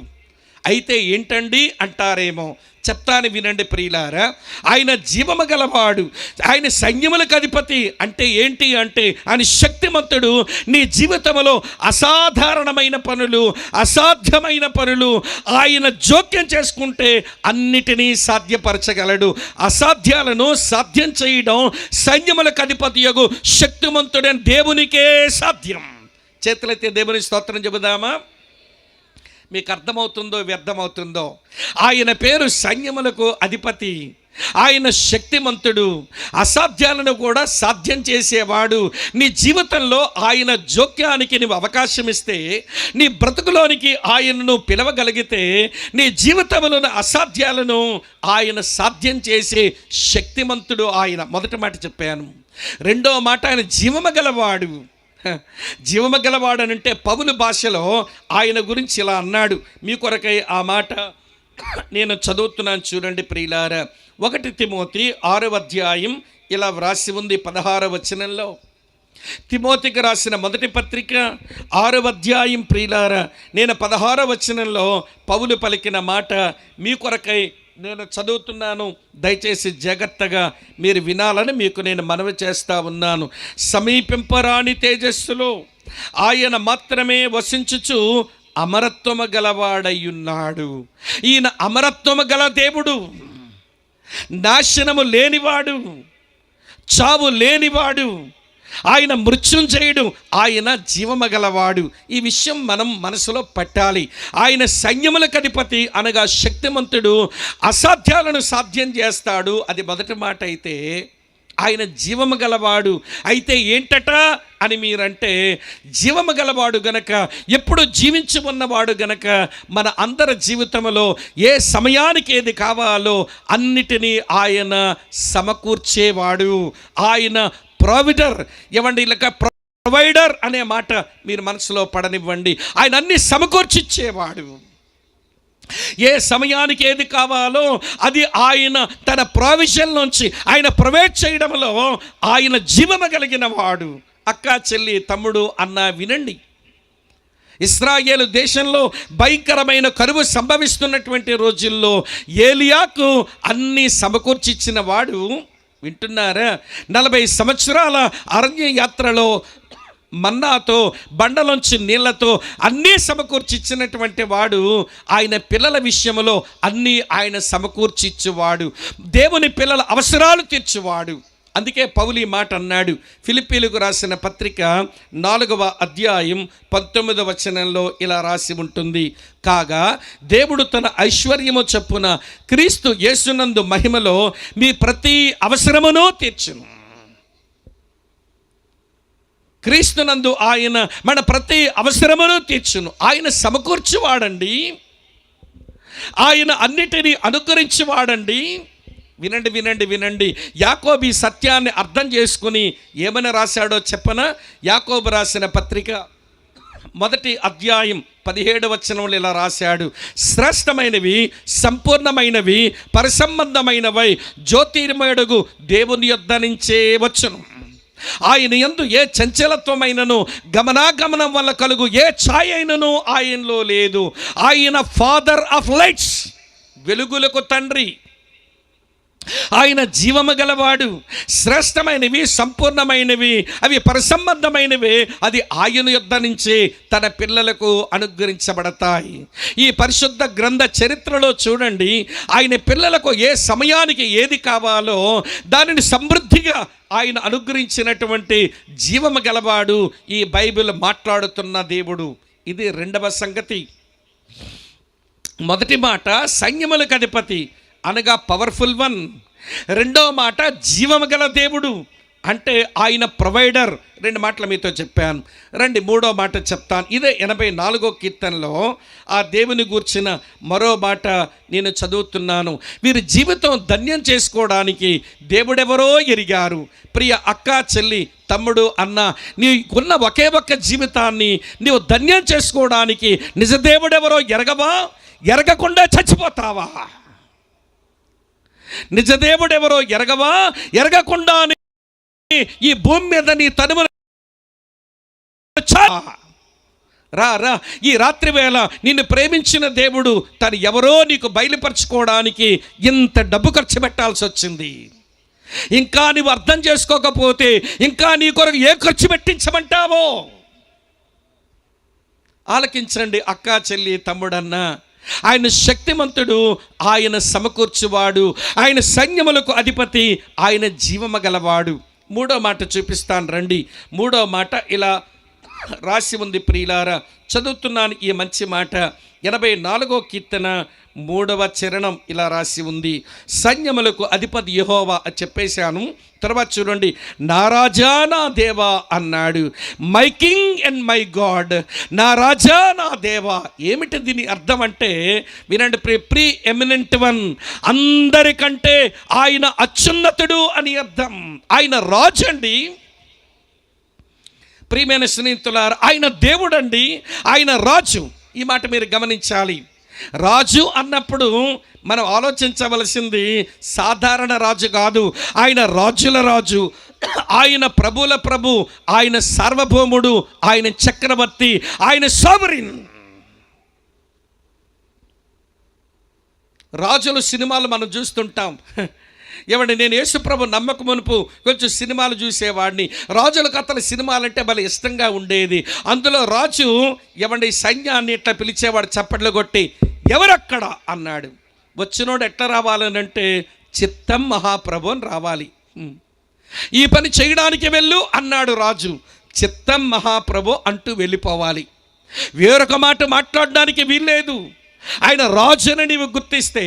Speaker 1: అయితే ఏంటండి అంటారేమో, చెప్తాను వినండి ప్రియులారా. ఆయన జీవము గలవాడు, ఆయన సైన్యములకు అధిపతి. అంటే ఏంటి అంటే ఆయన శక్తిమంతుడు. నీ జీవితంలో అసాధారణమైన పనులు, అసాధ్యమైన పనులు ఆయన జోక్యం చేసుకుంటే అన్నిటినీ సాధ్యపరచగలడు. అసాధ్యాలను సాధ్యం చేయడం సైన్యములకు అధిపతియగు శక్తిమంతుడైన దేవునికే సాధ్యం. చేతులైతే దేవుని స్తోత్రం చెబుదామా? మీకు అర్థమవుతుందో వ్యర్థమవుతుందో? ఆయన పేరు సైన్యములకు అధిపతి, ఆయన శక్తిమంతుడు, అసాధ్యాలను కూడా సాధ్యం చేసేవాడు. నీ జీవితంలో ఆయన జోక్యానికి నువ్వు అవకాశం ఇస్తే, నీ బ్రతుకులోనికి ఆయనను పిలవగలిగితే, నీ జీవితంలోని అసాధ్యాలను ఆయన సాధ్యం చేసే శక్తిమంతుడు ఆయన. మొదటి మాట చెప్పాను. రెండో మాట, ఆయన జీవము గలవాడు. జీవము గలవాడనంటే పౌలు భాషలో ఆయన గురించి ఇలా అన్నాడు. మీ కొరకై ఆ మాట నేను చదువుతున్నాను చూడండి ప్రియులారా. 1 తిమోతి 6వ అధ్యాయం ఇలా వ్రాసి ఉంది 16వ వచనంలో. తిమోతికి రాసిన మొదటి పత్రిక 6వ అధ్యాయం ప్రియులారా, నేను 16వ వచనంలో పౌలు పలికిన మాట మీ కొరకై నేను చదువుతున్నాను. దయచేసి జాగ్రత్తగా మీరు వినాలని మీకు నేను మనవి చేస్తూ ఉన్నాను. సమీపింపరాని తేజస్సులో ఆయన మాత్రమే వసించుచు అమరత్వము గలవాడయ్యున్నాడు. ఈయన అమరత్వము గల దేవుడు, నాశనము లేనివాడు, చావు లేనివాడు, ఆయన మృత్యుంజయుడు, ఆయన జీవము గలవాడు. ఈ విషయం మనం మనసులో పట్టాలి. ఆయన సైన్యములకు అధిపతి అనగా శక్తిమంతుడు, అసాధ్యాలను సాధ్యం చేస్తాడు. అది మొదటి మాట. అయితే ఆయన జీవము గలవాడు అయితే ఏంటట అని మీరంటే, జీవము గలవాడు గనక, ఎప్పుడు జీవించి ఉన్నవాడు గనక మన అందరి జీవితంలో ఏ సమయానికి ఏది కావాలో అన్నిటినీ ఆయన సమకూర్చేవాడు. ఆయన ప్రొవైడర్. ఇవ్వండి, ఇలాగ ప్రొవైడర్ అనే మాట మీరు మనసులో పడనివ్వండి. ఆయన అన్ని సమకూర్చిచ్చేవాడు. ఏ సమయానికి ఏది కావాలో అది ఆయన తన ప్రొవిజన్ నుంచి ఆయన ప్రొవైడ్ చేయడంలో ఆయన జీవము కలిగిన వాడు. అక్క, చెల్లి, తమ్ముడు, అన్న వినండి. ఇశ్రాయేలు దేశంలో భయంకరమైన కరువు సంభవిస్తున్నటువంటి రోజుల్లో ఏలియాకు అన్నీ సమకూర్చిచ్చిన వాడు. వింటున్నారా? 40 సంవత్సరాల అరణ్య యాత్రలో మన్నాతో, బండలోంచి నీళ్లతో అన్నీ సమకూర్చిచ్చినటువంటి వాడు. ఆయన పిల్లల విషయంలో అన్నీ ఆయన సమకూర్చిచ్చువాడు. దేవుని పిల్లల అవసరాలు తీర్చువాడు. అందుకే పౌలు ఈ మాట అన్నాడు. ఫిలిప్పీలకు రాసిన పత్రిక 4వ అధ్యాయం 19వ వచనంలో ఇలా రాసి ఉంటుంది. కాగా దేవుడు తన ఐశ్వర్యము చొప్పున క్రీస్తు యేసునందు మహిమలో మీ ప్రతి అవసరమును తీర్చును. క్రీస్తునందు ఆయన మన ప్రతి అవసరమును తీర్చును. ఆయన సమకూర్చువాడండి, ఆయన అన్నిటినీ అనుకరించువాడండి. వినండి వినండి వినండి. యాకోబు ఈ సత్యాన్ని అర్థం చేసుకుని ఏమని రాశాడో చెప్పనా? యాకోబు రాసిన పత్రిక 1వ అధ్యాయం 17వ వచనంలో ఇలా రాశాడు. శ్రేష్టమైనవి, సంపూర్ణమైనవి, పరిసంబంధమైనవై జ్యోతిర్మయుడుగు దేవుని యొద్ద నుంచే వచ్చును. ఆయన యందు ఏ చంచలత్వమైనను గమనాగమనం వల్ల కలుగు ఏ ఛాయ అయినను ఆయనలో లేదు. ఆయన ఫాదర్ ఆఫ్ లైట్స్, వెలుగులకు తండ్రి. ఆయన జీవము గలవాడు. శ్రేష్టమైనవి, సంపూర్ణమైనవి, అవి పరిసంబంధమైనవి, అది ఆయన యొద్ద నుంచి తన పిల్లలకు అనుగ్రహించబడతాయి. ఈ పరిశుద్ధ గ్రంథ చరిత్రలో చూడండి, ఆయన పిల్లలకు ఏ సమయానికి ఏది కావాలో దానిని సమృద్ధిగా ఆయన అనుగ్రహించినటువంటి జీవము గలవాడు ఈ బైబిల్ మాట్లాడుతున్న దేవుడు. ఇది రెండవ సంగతి. మొదటి మాట సైన్యములకు అధిపతి, అనగా పవర్ఫుల్ వన్. రెండో మాట జీవము గల దేవుడు అంటే ఆయన ప్రొవైడర్. 2 మాటలు మీతో చెప్పాను. రండి మూడో మాట చెప్తాను. ఇదే 84వ కీర్తనలో ఆ దేవుని గూర్చిన మరో మాట నేను చదువుతున్నాను. వీరి జీవితం ధన్యం చేసుకోవడానికి దేవుడెవరో ఎరిగారు. ప్రియ అక్క, చెల్లి, తమ్ముడు, అన్న, నీకున్న ఒకే ఒక్క జీవితాన్ని నీవు ధన్యం చేసుకోవడానికి నిజ దేవుడెవరో ఎరగవా? ఎరగకుండా చచ్చిపోతావా? నిజదేవుడెవరో ఎరగవా? ఎరగకుండా ఈ భూమి మీద నీ తనువు రా. ఈ రాత్రి వేళ నిన్ను ప్రేమించిన దేవుడు తను ఎవరో నీకు బయలుపరచుకోవడానికి ఇంత డబ్బు ఖర్చు పెట్టాల్సి వచ్చింది. ఇంకా నువ్వు అర్థం చేసుకోకపోతే ఇంకా నీ కొరకు ఏ ఖర్చు పెట్టించమంటావో ఆలకించండి అక్క, చెల్లి, తమ్ముడన్న. ఆయన శక్తిమంతుడు, ఆయన సమకూర్చువాడు, ఆయన సైన్యములకు అధిపతి, ఆయన జీవము గలవాడు. మూడో మాట చూపిస్తాను రండి. మూడో మాట ఇలా రాసి ఉంది ప్రియులారా, చదువుతున్నాను ఈ మంచి మాట. 84వ కీర్తన 3వ చరణం ఇలా రాసి ఉంది. సైన్యములకు అధిపతి యెహోవా చెప్పేశాను. తర్వాత చూడండి, నా రాజా నా దేవా అన్నాడు. My king and my God. నా రాజా నా దేవా. ఏమిటి దీని అర్థం అంటే వినండి, ప్రీ ఎమినెంట్ వన్, అందరికంటే ఆయన అత్యున్నతుడు అని అర్థం. ఆయన రాజు అండి. ప్రియమైన స్నేహితులారా, ఆయన దేవుడండి, ఆయన రాజు. ఈ మాట మీరు గమనించాలి. రాజు అన్నప్పుడు మనం ఆలోచించవలసింది సాధారణ రాజు కాదు. ఆయన రాజుల రాజు, ఆయన ప్రభుల ప్రభు, ఆయన సార్వభౌముడు, ఆయన చక్రవర్తి, ఆయన సావరిన్. రాజుల సినిమాలు మనం చూస్తుంటాం. ఏమండి, నేను యేసుప్రభు నమ్మకం మునుపు కొంచెం సినిమాలు చూసేవాడిని. రాజుల కథల సినిమాలంటే భలే ఇష్టంగా ఉండేది. అందులో రాజు ఏమండి సైన్యాన్ని ఇట్లా పిలిచేవాడు, చప్పట్లు కొట్టి, ఎవరక్కడ అన్నాడు. వచ్చినోడు ఎట్లా రావాలనంటే చిత్తం మహాప్రభు అని రావాలి. ఈ పని చేయడానికి వెళ్ళు అన్నాడు రాజు. చిత్తం మహాప్రభు అంటూ వెళ్ళిపోవాలి. వేరొక మాట మాట్లాడడానికి వీల్లేదు. ఆయన రాజుని నీవు గుర్తిస్తే,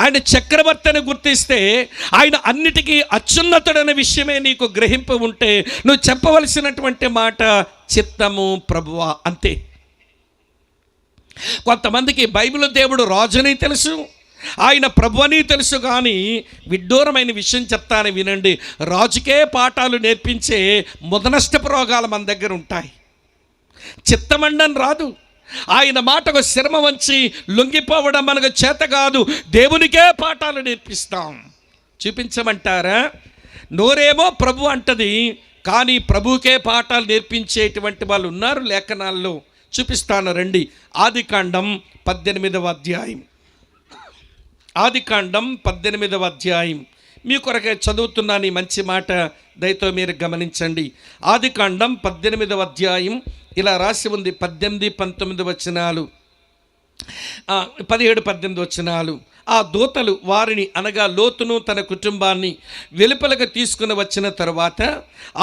Speaker 1: ఆయన చక్రవర్తిని గుర్తిస్తే, ఆయన అన్నిటికీ అత్యున్నతుడనే విషయమే నీకు గ్రహింపు ఉంటే నువ్వు చెప్పవలసినటువంటి మాట చిత్తము ప్రభువా, అంతే. కొంతమందికి బైబిల్ దేవుడు రాజుని తెలుసు, ఆయన ప్రభు అని తెలుసు, కానీ విడ్డూరమైన విషయం చెప్తాను వినండి. రాజుకే పాఠాలు నేర్పించే ముదనష్టపు రోగాలు మన దగ్గర ఉంటాయి. చిత్తమండని రాదు. ఆయన మాటకు శర్మ వంచి లొంగిపోవడం మనకు చేత కాదు. దేవునికే పాఠాలు నేర్పిస్తాం. చూపించమంటారా? నోరేమో ప్రభు అంటది, కానీ ప్రభుకే పాఠాలు నేర్పించేటువంటి వాళ్ళు ఉన్నారు లేఖనాల్లో. చూపిస్తాను రండి. ఆదికాండం 18వ అధ్యాయం. ఆదికాండం 18వ అధ్యాయం. మీ కొరకే చదువుతున్నాను ఈ మంచి మాట, దయతో మీరు గమనించండి. ఆదికాండం 18వ అధ్యాయం ఇలా రాసి ఉంది. 18, 19 వచనాలు, 17, 18 వచనాలు. ఆ దూతలు వారిని అనగా లోతును తన కుటుంబాన్ని వెలుపలకు తీసుకుని వచ్చిన తరువాత,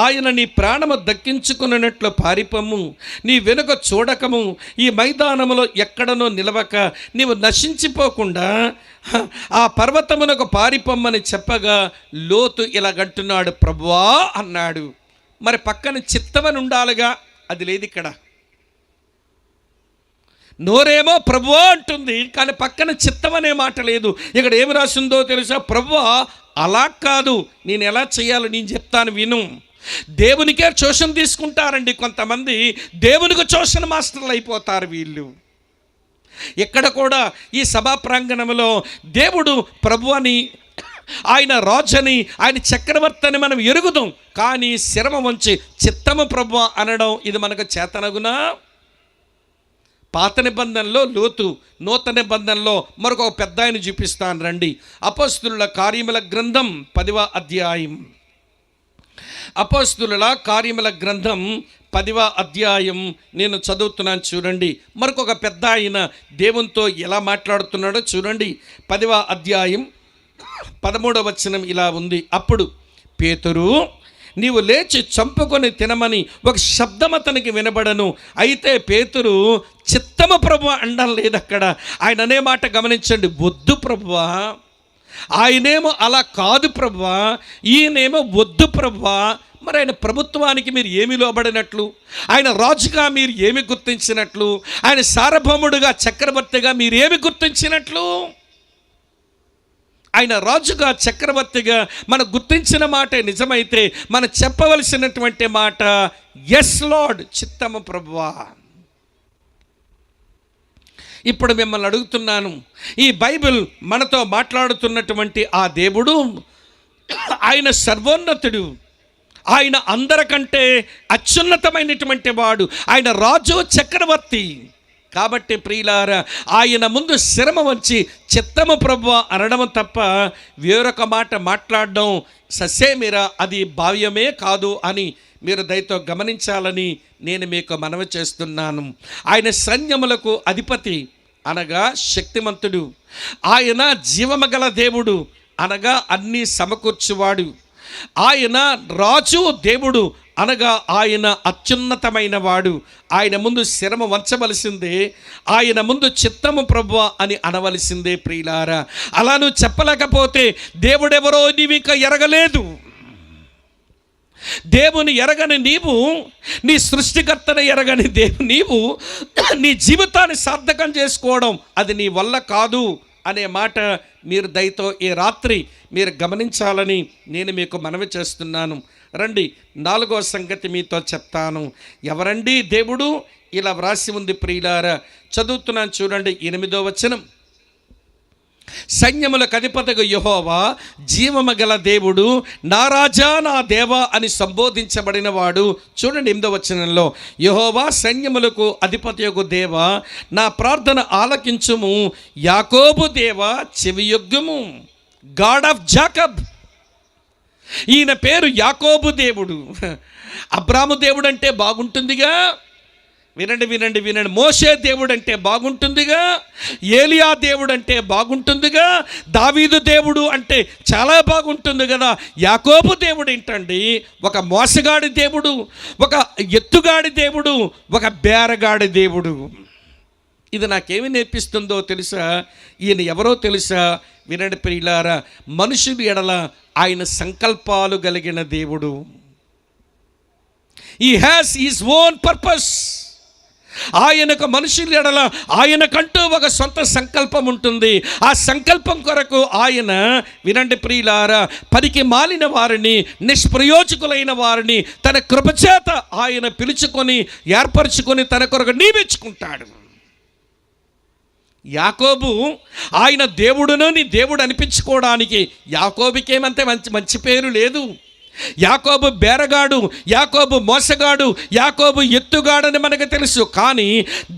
Speaker 1: ఆయన నీ ప్రాణము దక్కించుకున్నట్లు పారిపము, నీ వెనుక చూడకము, ఈ మైదానములో ఎక్కడనో నిలవక నీవు నశించిపోకుండా ఆ పర్వతమునకు పారిపొమ్మని చెప్పగా లోతు ఇలాగంటున్నాడు, ప్రభువా అన్నాడు. మరి పక్కన చిత్తమని ఉండాలిగా, అది లేదు ఇక్కడ. నోరేమో ప్రభువా అంటుంది, కానీ పక్కన చిత్తం అనే మాట లేదు. ఇక్కడ ఏమి రాసిందో తెలుసా? ప్రభువా అలా కాదు, నేను ఎలా చేయాలో నేను చెప్తాను విను. దేవునికే ట్యూషన్ తీసుకుంటారండి కొంతమంది, దేవునికి ట్యూషన్ మాస్టర్లు అయిపోతారు వీళ్ళు. ఇక్కడ కూడా ఈ సభా ప్రాంగణంలో దేవుడు ప్రభు అని, ఆయన రాజని, ఆయన చక్రవర్తి అని మనం ఎరుగుదాం, కానీ శరమ వంచి చిత్తము ప్రభు అనడం ఇది మనకు చేతనగునా? పాత నిబంధనలో లోతు, నూతన నిబంధనలో మరొక పెద్ద ఆయన చూపిస్తాను రండి. అపోస్తుల కార్యముల గ్రంథం 10వ అధ్యాయం. అపోస్తుల కార్యముల గ్రంథం 10వ అధ్యాయం నేను చదువుతున్నాను చూడండి. మరొక పెద్ద ఆయన దేవునితో ఎలా మాట్లాడుతున్నాడో చూడండి. 10వ అధ్యాయం 13వ వచనం ఇలా ఉంది. అప్పుడు పేతురు, నీవు లేచి చంపుకొని తినమని ఒక శబ్దం అతనికి వినబడను. అయితే పేతురు చిత్తము ప్రభు అండం లేదు అక్కడ. ఆయన అనే మాట గమనించండి, వద్దు ప్రభువా, ఆయనేమో అలా కాదు ప్రభువా, ఈయనేమో వద్దు ప్రభువా. మరి ఆయన ప్రభుత్వానికి మీరు ఏమి లోబడినట్లు, ఆయన రాజుగా మీరు ఏమి గుర్తించినట్లు, ఆయన సార్వభౌముడుగా చక్రవర్తిగా మీరు ఏమి గుర్తించినట్లు? ఆయన రాజుగా చక్రవర్తిగా మనం గుర్తించిన మాట నిజమైతే మనం చెప్పవలసినటువంటి మాట ఎస్ లార్డ్, చిత్తము ప్రభువా. ఇప్పుడు మిమ్మల్ని అడుగుతున్నాను, ఈ బైబిల్ మనతో మాట్లాడుతున్నటువంటి ఆ దేవుడు ఆయన సర్వోన్నతుడు, ఆయన అందరికంటే అత్యున్నతమైనటువంటి వాడు, ఆయన రాజు చక్రవర్తి. కాబట్టి ప్రియులారా, ఆయన ముందు శిరమ వంచి చిత్తము ప్రభువా అనడం తప్ప వేరొక మాట మాట్లాడడం ససేమిరా అది భావ్యమే కాదు అని మీరు దయతో గమనించాలని నేను మీకు మనవి చేస్తున్నాను. ఆయన సైన్యములకు అధిపతి అనగా శక్తిమంతుడు, ఆయన జీవమగల దేవుడు అనగా అన్నీ సమకూర్చువాడు, ఆయన రాజు దేవుడు అనగా ఆయన అత్యున్నతమైన వాడు. ఆయన ముందు శిరమ వంచవలసిందే, ఆయన ముందు చిత్తము ప్రభువా అని అనవలసిందే. ప్రియులారా, అలా నువ్వు చెప్పలేకపోతే దేవుడెవరో నీవు ఇంకా ఎరగలేదు. దేవుని ఎరగని నీవు, నీ సృష్టికర్తను ఎరగని నీవు నీ జీవితాన్ని సార్థకం చేసుకోవడం అది నీ వల్ల కాదు అనే మాట మీరు దయతో ఈ రాత్రి మీరు గమనించాలని నేను మీకు మనవి చేస్తున్నాను. రండి, 4వ సంగతి మీతో చెప్తాను. ఎవరండి దేవుడు? ఇలా వ్రాసి ఉంది ప్రియులారా, చదువుతున్నాను చూడండి. 8వ వచనం, సైన్యములకు అధిపతిగా యెహోవా జీవము గల దేవుడు, నా రాజా నా దేవా అని సంబోధించబడిన వాడు. చూడండి 8వ వచనంలో, యెహోవా సైన్యములకు అధిపతియగు దేవా నా ప్రార్థన ఆలకించుము, యాకోబు దేవా చెవియొగ్గుము. గాడ్ ఆఫ్ జాకబ్, ఈయన పేరు యాకోబు దేవుడు. అబ్రాము దేవుడు అంటే బాగుంటుందిగా, వినండి వినండి వినండి. మోషే దేవుడు అంటే బాగుంటుందిగా, ఏలియా దేవుడు అంటే బాగుంటుందిగా, దావీదు దేవుడు అంటే చాలా బాగుంటుంది కదా. యాకోబు దేవుడు ఏంటండి? ఒక మోసగాడి దేవుడు, ఒక ఎత్తుగాడి దేవుడు, ఒక బేరగాడి దేవుడు. ఇది నాకేమి నేర్పిస్తుందో తెలుసా? ఈయన ఎవరో తెలుసా? వినండి ప్రియులారా, మనుషులు ఎడల ఆయన సంకల్పాలు కలిగిన దేవుడు. He has his own purpose. ఆయనకు మనుషుల ఎడల ఆయనకంటూ ఒక సొంత సంకల్పం ఉంటుంది. ఆ సంకల్పం కొరకు ఆయన, వినండి ప్రియులారా, పనికి మాలిన వారిని, నిష్ప్రయోజకులైన వారిని తన కృపచేత ఆయన పిలుచుకొని ఏర్పరచుకొని తన కొరకు నియమించుకుంటాడు. యాకోబు ఆయన దేవుడును నీ దేవుడు అనిపించుకోవడానికి, యాకోబుకేమంతే మంచి పేరు లేదు. యాకోబు బేరగాడు, యాకోబు మోసగాడు, యాకోబు ఎత్తుగాడని మనకు తెలుసు. కానీ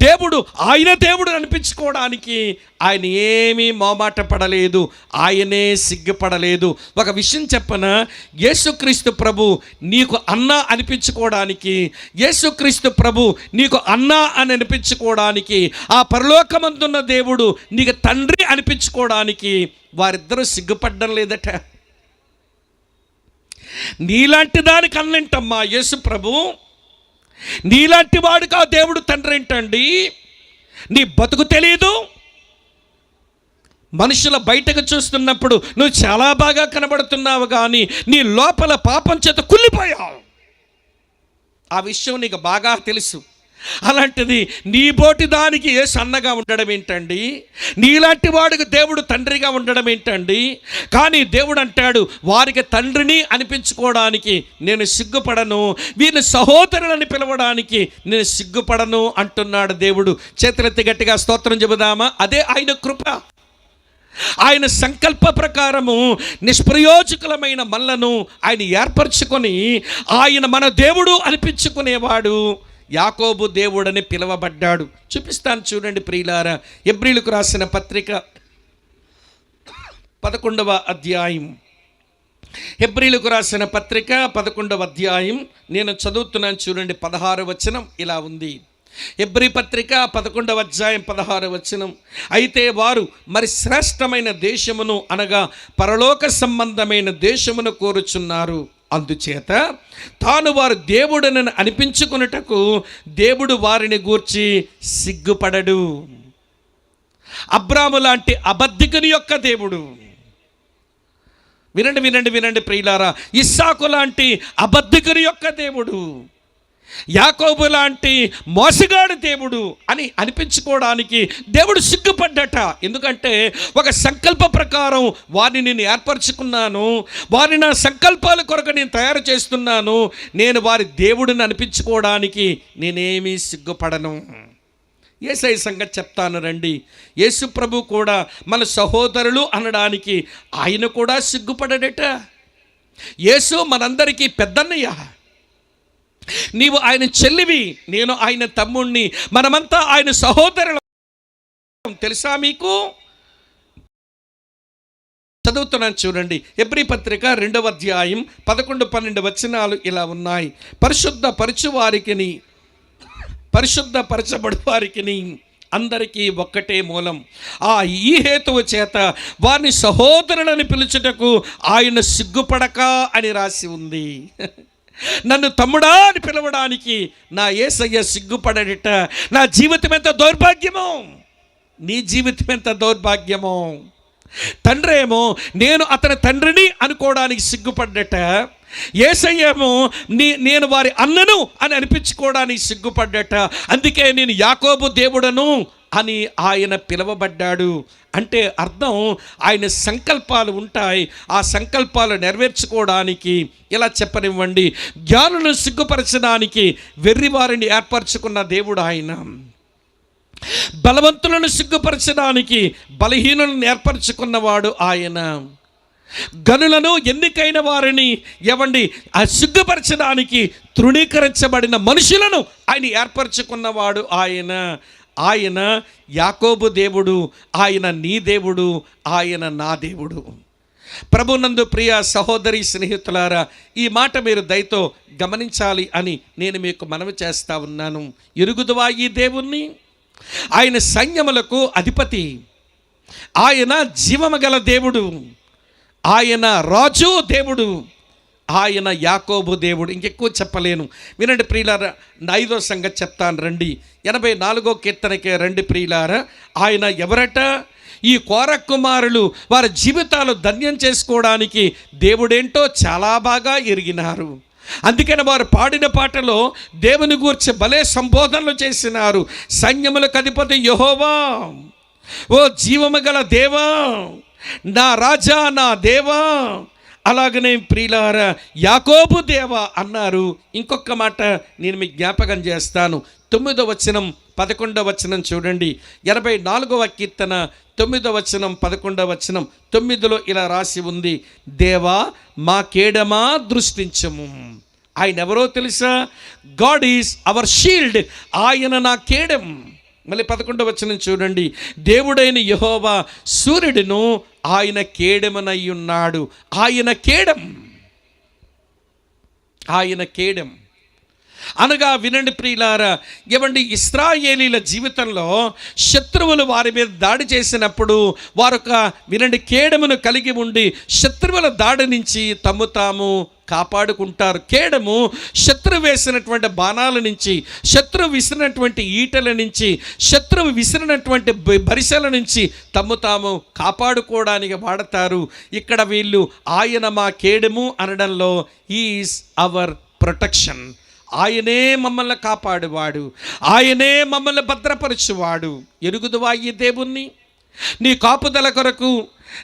Speaker 1: దేవుడు ఆయన దేవుడు అనిపించుకోవడానికి ఆయన ఏమీ మోమాట పడలేదు, ఆయనే సిగ్గుపడలేదు. ఒక విషయం చెప్పనా, యేసుక్రీస్తు ప్రభు నీకు అన్న అనిపించుకోవడానికి, యేసుక్రీస్తు ప్రభు నీకు అన్న అని అనిపించుకోవడానికి, ఆ పరలోకమందున్న దేవుడు నీకు తండ్రి అనిపించుకోవడానికి వారిద్దరూ సిగ్గుపడ్డం లేదట. నీలాంటి దానికి అన్నంటమ్మా యేసు ప్రభు, నీలాంటి వాడికి ఆ దేవుడు తండ్రి ఏంటండి? నీ బతుకు తెలియదు. మనుషుల బయటకు చూస్తున్నప్పుడు నువ్వు చాలా బాగా కనబడుతున్నావు, కానీ నీ లోపల పాపం చేత కుళ్ళిపోయావు. ఆ విషయం నీకు బాగా తెలుసు. అలాంటిది నీ బోటి దానికి యేసు అన్నగా ఉండడం ఏంటండి? నీలాంటి వాడికి దేవుడు తండ్రిగా ఉండడం ఏంటండి? కానీ దేవుడు అంటాడు, వారికి తండ్రిని అనిపించుకోవడానికి నేను సిగ్గుపడను, వీరిని సహోదరులని పిలవడానికి నేను సిగ్గుపడను అంటున్నాడు దేవుడు. చేతులెత్తి గట్టిగా స్తోత్రం చెబుదామా? అదే ఆయన కృప. ఆయన సంకల్ప ప్రకారము నిష్ప్రయోజకులమైన మనలను ఆయన ఏర్పరచుకొని ఆయన మన దేవుడు అనిపించుకునేవాడు. యాకోబు దేవుడని పిలువబడ్డాడు. చూపిస్తాను చూడండి ప్రియులారా, హెబ్రీయులకు రాసిన పత్రిక 11వ అధ్యాయం. హెబ్రీయులకు రాసిన పత్రిక 11వ అధ్యాయం నేను చదువుతున్నాను చూడండి. 16వ వచనం ఇలా ఉంది. హెబ్రీ పత్రిక 11వ అధ్యాయం 16వ వచనం, అయితే వారు మరి శ్రేష్టమైన దేశమును అనగా పరలోక సంబంధమైన దేశమును కోరుచున్నారు. అందుచేత తాను వారు దేవుడనని అనిపించుకున్నటకు దేవుడు వారిని గూర్చి సిగ్గుపడడు. అబ్రాము లాంటి అబద్ధికుని యొక్క దేవుడు, వినండి వినండి వినండి ప్రియులారా, ఇస్సాకు లాంటి అబద్ధికుని యొక్క దేవుడు, యాకోబు లాంటి మోసగాడు దేవుడు అని అనిపించుకోవడానికి దేవుడు సిగ్గుపడ్డట. ఎందుకంటే ఒక సంకల్ప ప్రకారం వారిని నేను ఏర్పరచుకున్నాను, వారిని నా సంకల్పాల కొరకు నేను తయారు చేస్తున్నాను, నేను వారి దేవుడిని అనిపించుకోవడానికి నేనేమీ సిగ్గుపడను. యేసయ్య సంగతి చెప్తాను రండి. యేసు ప్రభు కూడా మన సహోదరులు అనడానికి ఆయన కూడా సిగ్గుపడడట. యేసు మనందరికీ పెద్దన్నయ్య, నీవు ఆయన చెల్లివి, నేను ఆయన తమ్ముణ్ణి, మనమంతా ఆయన సహోదరులు. తెలుసా మీకు? చదువుతున్నాను చూడండి. హెబ్రీ పత్రిక 2వ అధ్యాయం 11-12 వచనాలు ఇలా ఉన్నాయి. పరిశుద్ధపరచబడు వారికి అందరికీ ఒక్కటే మూలం. ఈ హేతువు చేత వారిని సహోదరులని పిలుచుటకు ఆయన సిగ్గుపడక అని రాసి ఉంది. నన్ను తమ్ముడా అని పిలవడానికి నా యేసయ్య సిగ్గుపడట. నా జీవితం ఎంత దౌర్భాగ్యమో, నీ జీవితం ఎంత దౌర్భాగ్యమో. తండ్రేమో నేను అతని తండ్రిని అనుకోవడానికి సిగ్గుపడ్డట. యేసయ్యేమో నేను వారి అన్నను అని అనిపించుకోవడానికి సిగ్గుపడ్డట. అందుకే నేను యాకోబు దేవుడను అని ఆయన పిలువబడ్డాడు. అంటే అర్థం, ఆయన సంకల్పాలు ఉంటాయి, ఆ సంకల్పాలు నెరవేర్చుకోవడానికి ఇలా చెప్పనివ్వండి, జ్ఞానులను సిగ్గుపరచడానికి వెర్రివారిని ఏర్పరచుకున్న దేవుడు ఆయన. బలవంతులను సిగ్గుపరచడానికి బలహీనులను ఏర్పరచుకున్నవాడు ఆయన. గనులను ఎన్నికైన వారిని ఆ సిగ్గుపరచడానికి తృణీకరించబడిన మనుషులను ఆయన ఏర్పరచుకున్నవాడు ఆయన. ఆయన యాకోబు దేవుడు, ఆయన నీ దేవుడు, ఆయన నా దేవుడు. ప్రభునందు ప్రియ సహోదరి స్నేహితులారా, ఈ మాట మీరు దయతో గమనించాలి అని నేను మీకు మనవి చేస్తా ఉన్నాను. ఎరుగుదువా ఈ దేవుణ్ణి? ఆయన సైన్యములకు అధిపతి, ఆయన జీవమగల దేవుడు, ఆయన రాజు దేవుడు, ఆయన యాకోబు దేవుడు. ఇంకెక్కువ చెప్పలేను. వినండి ప్రియులారా, 5వ సంగతి చెప్తాను రండి. 84వ కీర్తనకే రండి ప్రియులారా. ఆయన ఎవరట? ఈ కోర కుమారులు వారి జీవితాలు ధన్యం చేసుకోవడానికి దేవుడేంటో చాలా బాగా ఎరిగినారు. అందుకని వారు పాడిన పాటలో దేవుని గూర్చి భలే సంబోధనలు చేసినారు. సైన్యములకు అధిపతి యెహోవా, ఓ జీవము గల దేవా, నా రాజా, నా దేవా. అలాగనే ప్రియులారా, యాకోబు దేవా అన్నారు. ఇంకొక మాట నేను మీకు జ్ఞాపకం చేస్తాను. 9వ వచనం 11వ వచనం చూడండి. 84వ కీర్తన 9వ వచనం 11వ వచనం. 9లో ఇలా రాసి ఉంది, దేవా మా కేడమా దృష్టించము. ఆయన ఎవరో తెలుసా? గాడ్ ఈజ్ అవర్ షీల్డ్, ఆయన నా కేడెం. మళ్ళీ 11వ వచనం చూడండి, దేవుడైన యెహోవా సూర్యుడును ఆయన కేడెమనై ఉన్నాడు. ఆయన కేడెం, ఆయన కేడెం అనగా వినండి ప్రియులారా, ఇశ్రాయేలీల జీవితంలో శత్రువులు వారి మీద దాడి చేసినప్పుడు వారొక కేడెమును కలిగి ఉండి శత్రువుల దాడి నుంచి తమ్ము తాము కాపాడుకుంటారు. కేడము శత్రువు వేసినటువంటి బాణాల నుంచి, శత్రువు విసిరినటువంటి ఈటల నుంచి, శత్రువు విసిరినటువంటి బరిసెల నుంచి తమ్ము తాము కాపాడుకోవడానికి వాడతారు. ఇక్కడ వీళ్ళు ఆయన మా కేడము అనడంలో ఈజ్ అవర్ ప్రొటెక్షన్. ఆయనే మమ్మల్ని కాపాడువాడు, ఆయనే మమ్మల్ని భద్రపరచువాడు. ఎరుగుదువా ఈ దేవుణ్ణి? నీ కాపుదల కొరకు,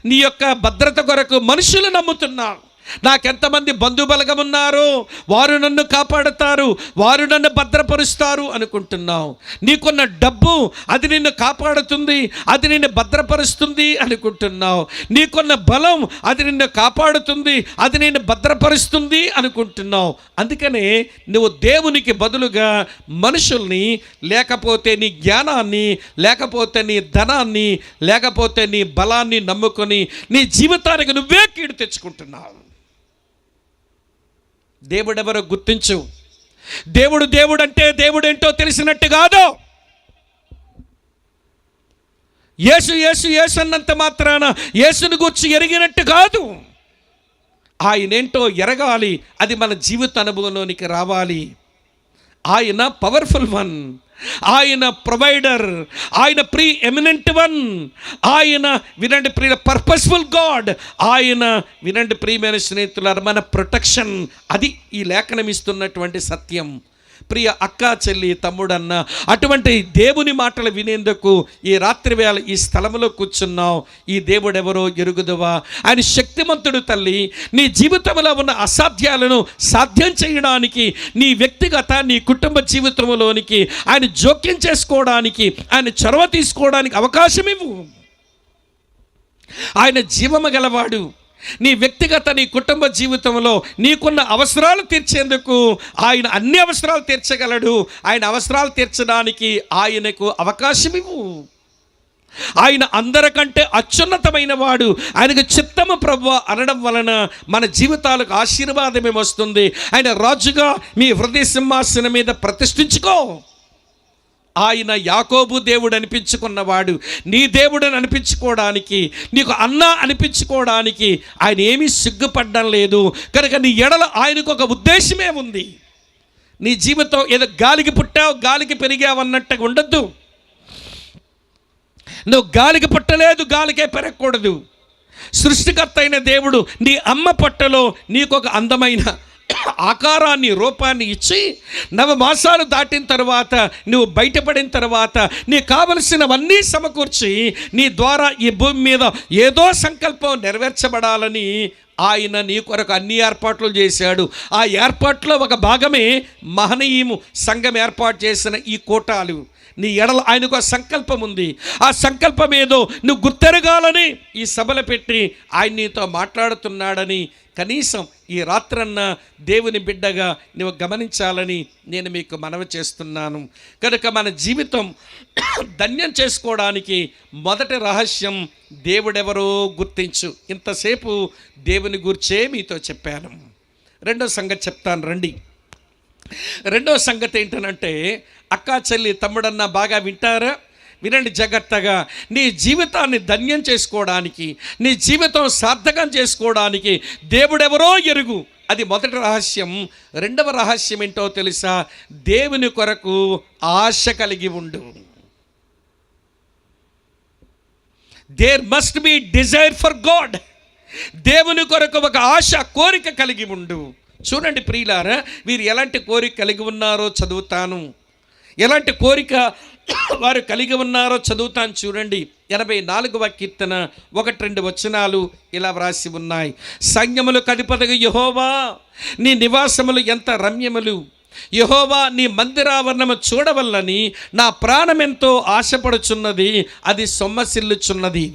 Speaker 1: నీ యొక్క భద్రత కొరకు మనుషులు నమ్ముతున్నావు. నాకెంతమంది బంధుబలగం ఉన్నారో వారు నన్ను కాపాడుతారు, వారు నన్ను భద్రపరుస్తారు అనుకుంటున్నావు. నీకున్న డబ్బు అది నిన్ను కాపాడుతుంది, అది నిన్ను భద్రపరుస్తుంది అనుకుంటున్నావు. నీకున్న బలం అది నిన్ను కాపాడుతుంది, అది నిన్ను భద్రపరుస్తుంది అనుకుంటున్నావు. అందుకనే నువ్వు దేవునికి బదులుగా మనుషుల్ని, లేకపోతే నీ జ్ఞానాన్ని, లేకపోతే నీ ధనాన్ని, లేకపోతే నీ బలాన్ని నమ్ముకొని నీ జీవితానికి నువ్వే కీడు తెచ్చుకుంటున్నావు. దేవుడెవరో గుర్తించు. దేవుడు అంటే దేవుడేంటో తెలిసినట్టు కాదు. యేసు అన్నంత మాత్రాన యేసుని గురించి ఎరిగినట్టు కాదు. ఆయనేంటో ఎరగాలి, అది మన జీవిత అనుభవంలోనికి రావాలి. ఆయన పవర్ఫుల్ వన్, ఆయన ప్రొవైడర్, ఆయన ప్రీ ఎమినెంట్ వన్, ఆయన వినండి ప్రియ పర్పస్ఫుల్ గాడ్, ఆయన వినండి ప్రియమైన స్నేహితులారా మన ప్రొటెక్షన్. అది ఈ లేఖనం ఇస్తున్నటువంటి సత్యం. ప్రియ అక్క, చెల్లి, తమ్ముడన్న, అటువంటి దేవుని మాటలు వినేందుకు ఈ రాత్రి వేళ ఈ స్థలంలో కూర్చున్నావు. ఈ దేవుడెవరో ఎరుగుదువా? ఆయన శక్తిమంతుడు తల్లి. నీ జీవితంలో ఉన్న అసాధ్యాలను సాధ్యం చేయడానికి, నీ వ్యక్తిగత నీ కుటుంబ జీవితంలోనికి ఆయన జోక్యం చేసుకోవడానికి, ఆయన చొరవ తీసుకోవడానికి అవకాశం ఇవ్వు. ఆయన జీవము గలవాడు. నీ వ్యక్తిగత నీ కుటుంబ జీవితంలో నీకున్న అవసరాలు తీర్చేందుకు ఆయన అన్ని అవసరాలు తీర్చగలడు. ఆయన అవసరాలు తీర్చడానికి ఆయనకు అవకాశం ఇవ్వు. ఆయన అందరికంటే అత్యున్నతమైన వాడు. ఆయనకు చిత్తము ప్రభువా అనడం వలన మన జీవితాలకు ఆశీర్వాదమే వస్తుంది. ఆయన రాజుగా మీ హృదయ సింహాసనం మీద ప్రతిష్ఠించుకో. ఆయన యాకోబు దేవుడు అనిపించుకున్నవాడు. నీ దేవుడని అనిపించుకోవడానికి, నీకు అన్న అనిపించుకోవడానికి ఆయన ఏమీ సిగ్గుపడడం లేదు. కనుక నీ ఎడల ఆయనకు ఒక ఉద్దేశమే ఉంది. నీ జీవితం ఏదో గాలికి పుట్టావు గాలికి పెరిగావన్నట్టుగా ఉండద్దు. నువ్వు గాలికి పుట్టలేదు, గాలికే పెరగకూడదు. సృష్టికర్త అయిన దేవుడు నీ అమ్మ పొట్టలో నీకు ఒక అందమైన ఆకారాన్ని, రూపాన్ని ఇచ్చి 9 మాసాలు దాటిన తర్వాత, నువ్వు బయటపడిన తర్వాత నీకు కావలసినవన్నీ సమకూర్చి నీ ద్వారా ఈ భూమి మీద ఏదో సంకల్పం నెరవేర్చబడాలని ఆయన నీ కొరకు అన్ని ఏర్పాట్లు చేశాడు. ఆ ఏర్పాట్లో ఒక భాగమే మహనీయము సంఘం ఏర్పాటు చేసిన ఈ కూటాలు. నీ ఎడల ఆయనకు ఆ సంకల్పం ఉంది. ఆ సంకల్పం ఏదో నువ్వు గుర్తెరగాలని ఈ సభలు పెట్టి ఆయన నీతో మాట్లాడుతున్నాడని కనీసం ఈ రాత్రన్న దేవుని బిడ్డగా నువ్వు గమనించాలని నేను మీకు మనవి చేస్తున్నాను. కనుక మన జీవితం ధన్యం చేసుకోవడానికి మొదటి రహస్యం దేవుడెవరో గుర్తించు. ఇంతసేపు దేవుని గురించే మీతో చెప్పాను. రెండో సంగతి చెప్తాను రండి. రెండో సంగతి ఏంటనంటే, అక్కా, చెల్లి, తమ్ముడన్న బాగా వింటారా? వినండి జాగ్రత్తగా. నీ జీవితాన్ని ధన్యం చేసుకోవడానికి, నీ జీవితం సార్థకం చేసుకోవడానికి దేవుడెవరో ఎరుగు. అది మొదటి రహస్యం. రెండవ రహస్యం ఏంటో తెలుసా? దేవుని కొరకు ఆశ కలిగి ఉండు. There must be desire for God. దేవుని కొరకు ఒక ఆశ, కోరిక కలిగి ఉండు. చూడండి ప్రియులారా, వీరు ఎలాంటి కోరిక కలిగి ఉన్నారో చదువుతాను. ఎలాంటి కోరిక వారు కలిగి ఉన్నారో చదువుతాను. చూడండి 84వ కీర్తన 1-2 వచనాలు ఇలా వ్రాసి ఉన్నాయి. సైన్యములకు అధిపతిగా యెహోవా, నీ నివాసములు ఎంత రమ్యములు. యెహోవా, నీ మందిరావరణము చూడవల్లని నా ప్రాణమెంతో ఆశపడుచున్నది, అది సొమ్మసిల్లుచున్నది.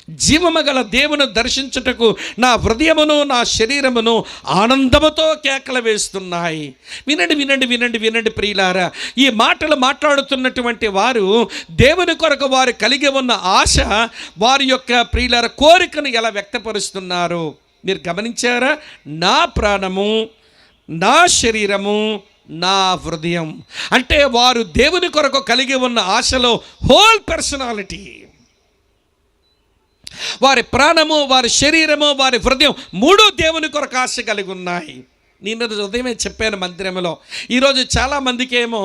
Speaker 1: జీవము గల దేవుని దర్శించుటకు నా హృదయమును నా శరీరమును ఆనందముతో కేకలు వేస్తున్నాయి. వినండి వినండి వినండి వినండి ప్రియులారా, ఈ మాటలు మాట్లాడుతున్నటువంటి వారు దేవుని కొరకు వారు కలిగి ఉన్న ఆశ, వారి యొక్క ప్రియులార కోరికను ఎలా వ్యక్తపరుస్తున్నారు మీరు గమనించారా? నా ప్రాణము, నా శరీరము, నా హృదయం. అంటే వారు దేవుని కొరకు కలిగి ఉన్న ఆశలో హోల్ పర్సనాలిటీ, వారి ప్రాణము, వారి శరీరము, వారి హృదయం 3 దేవుని కొరకు ఆశ కలిగి ఉన్నాయి. నేను ఉదయమే చెప్పాను మందిరంలో. ఈరోజు చాలామందికి ఏమో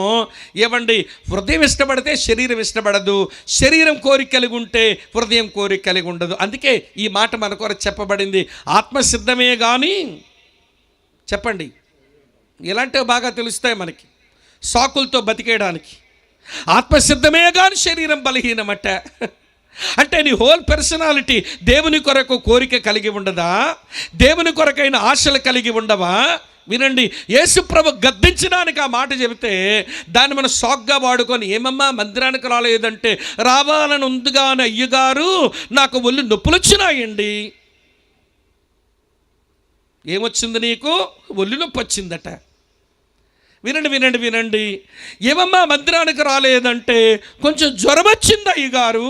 Speaker 1: ఏమండి, హృదయం ఇష్టపడితే శరీరం ఇష్టపడదు, శరీరం కోరిక కలిగి ఉంటే హృదయం కోరిక కలిగి ఉండదు. అందుకే ఈ మాట మన కొరకు చెప్పబడింది. ఆత్మసిద్ధమే కానీ, చెప్పండి ఇలాంటివి బాగా తెలుస్తాయి మనకి, సాకులతో బతికేయడానికి. ఆత్మసిద్ధమే కానీ శరీరం బలహీనమట. అంటే నీ హోల్ పర్సనాలిటీ దేవుని కొరకు కోరిక కలిగి ఉండదా? దేవుని కొరకైన ఆశలు కలిగి ఉండవా? వినండి, యేసుప్రభు గద్దించడానికి ఆ మాట చెబితే దాన్ని మనం సాగ్గా వాడుకొని, ఏమమ్మా మందిరానికి రాలేదంటే, రావాలని ఉందిగాని అయ్యగారు నాకు ఒళ్ళు నొప్పులు వచ్చినాయండి. ఏమొచ్చింది నీకు? ఒళ్ళు నొప్పి వచ్చిందట. వినండి వినండి వినండి, ఏమమ్మా మందిరానికి రాలేదంటే కొంచెం జ్వరం వచ్చింది అయ్యగారు.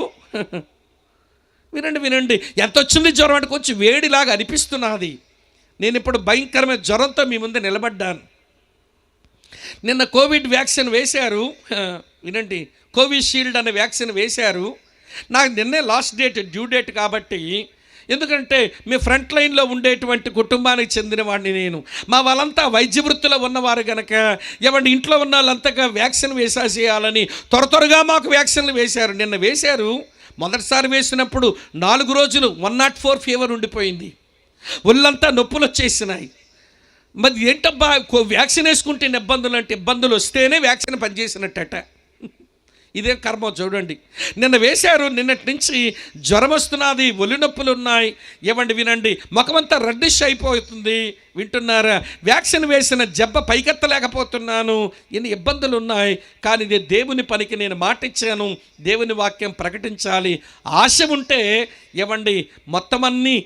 Speaker 1: వినండి వినండి, ఎంత వచ్చింది జ్వరం అంటే కొంచెం వేడిలాగా అనిపిస్తున్నది. నేను ఇప్పుడు భయంకరమైన జ్వరంతో మీ ముందు నిలబడ్డాను. నిన్న కోవిడ్ వ్యాక్సిన్ వేశారు. వినండి, కోవిషీల్డ్ అనే వ్యాక్సిన్ వేశారు. నాకు నిన్నే లాస్ట్ డేట్, డ్యూ డేట్ కాబట్టి ఎందుకంటే మీ ఫ్రంట్ లైన్లో ఉండేటువంటి కుటుంబానికి చెందిన వాడిని నేను. మా వాళ్ళంతా వైద్య వృత్తిలో ఉన్నవారు కనుక ఎవరి ఇంట్లో ఉన్న వాళ్ళంతగా వ్యాక్సిన్ వేసేయాలని త్వరగా మాకు వ్యాక్సిన్లు వేశారు. నిన్న వేశారు. మొదటిసారి వేసినప్పుడు 4 రోజులు 104 ఫీవర్ ఉండిపోయింది. ఒళ్ళంతా నొప్పులు వచ్చేసినాయి. మరి ఏంటబ్బా వ్యాక్సిన్ వేసుకుంటే ఇబ్బందులు అంటే, ఇబ్బందులు వస్తేనే వ్యాక్సిన్ పనిచేసినట్టట. ఇదే కర్మ చూడండి. నిన్న వేశారు, నిన్నటి నుంచి జ్వరం వస్తున్నది, ఒళ్ళు నొప్పులు ఉన్నాయి. ఏమండి వినండి, ముఖమంతా రెడ్డిష్ అయిపోతుంది. వింటున్నారా? వ్యాక్సిన్ వేసిన జబ్బ పైకెత్తలేకపోతున్నాను, ఎన్ని ఇబ్బందులు ఉన్నాయి. కానీ ఇది దేవుని పనికి నేను మాట ఇచ్చాను, దేవుని వాక్యం ప్రకటించాలి. ఆశ ఉంటే ఏమండి మొత్తం అన్నీ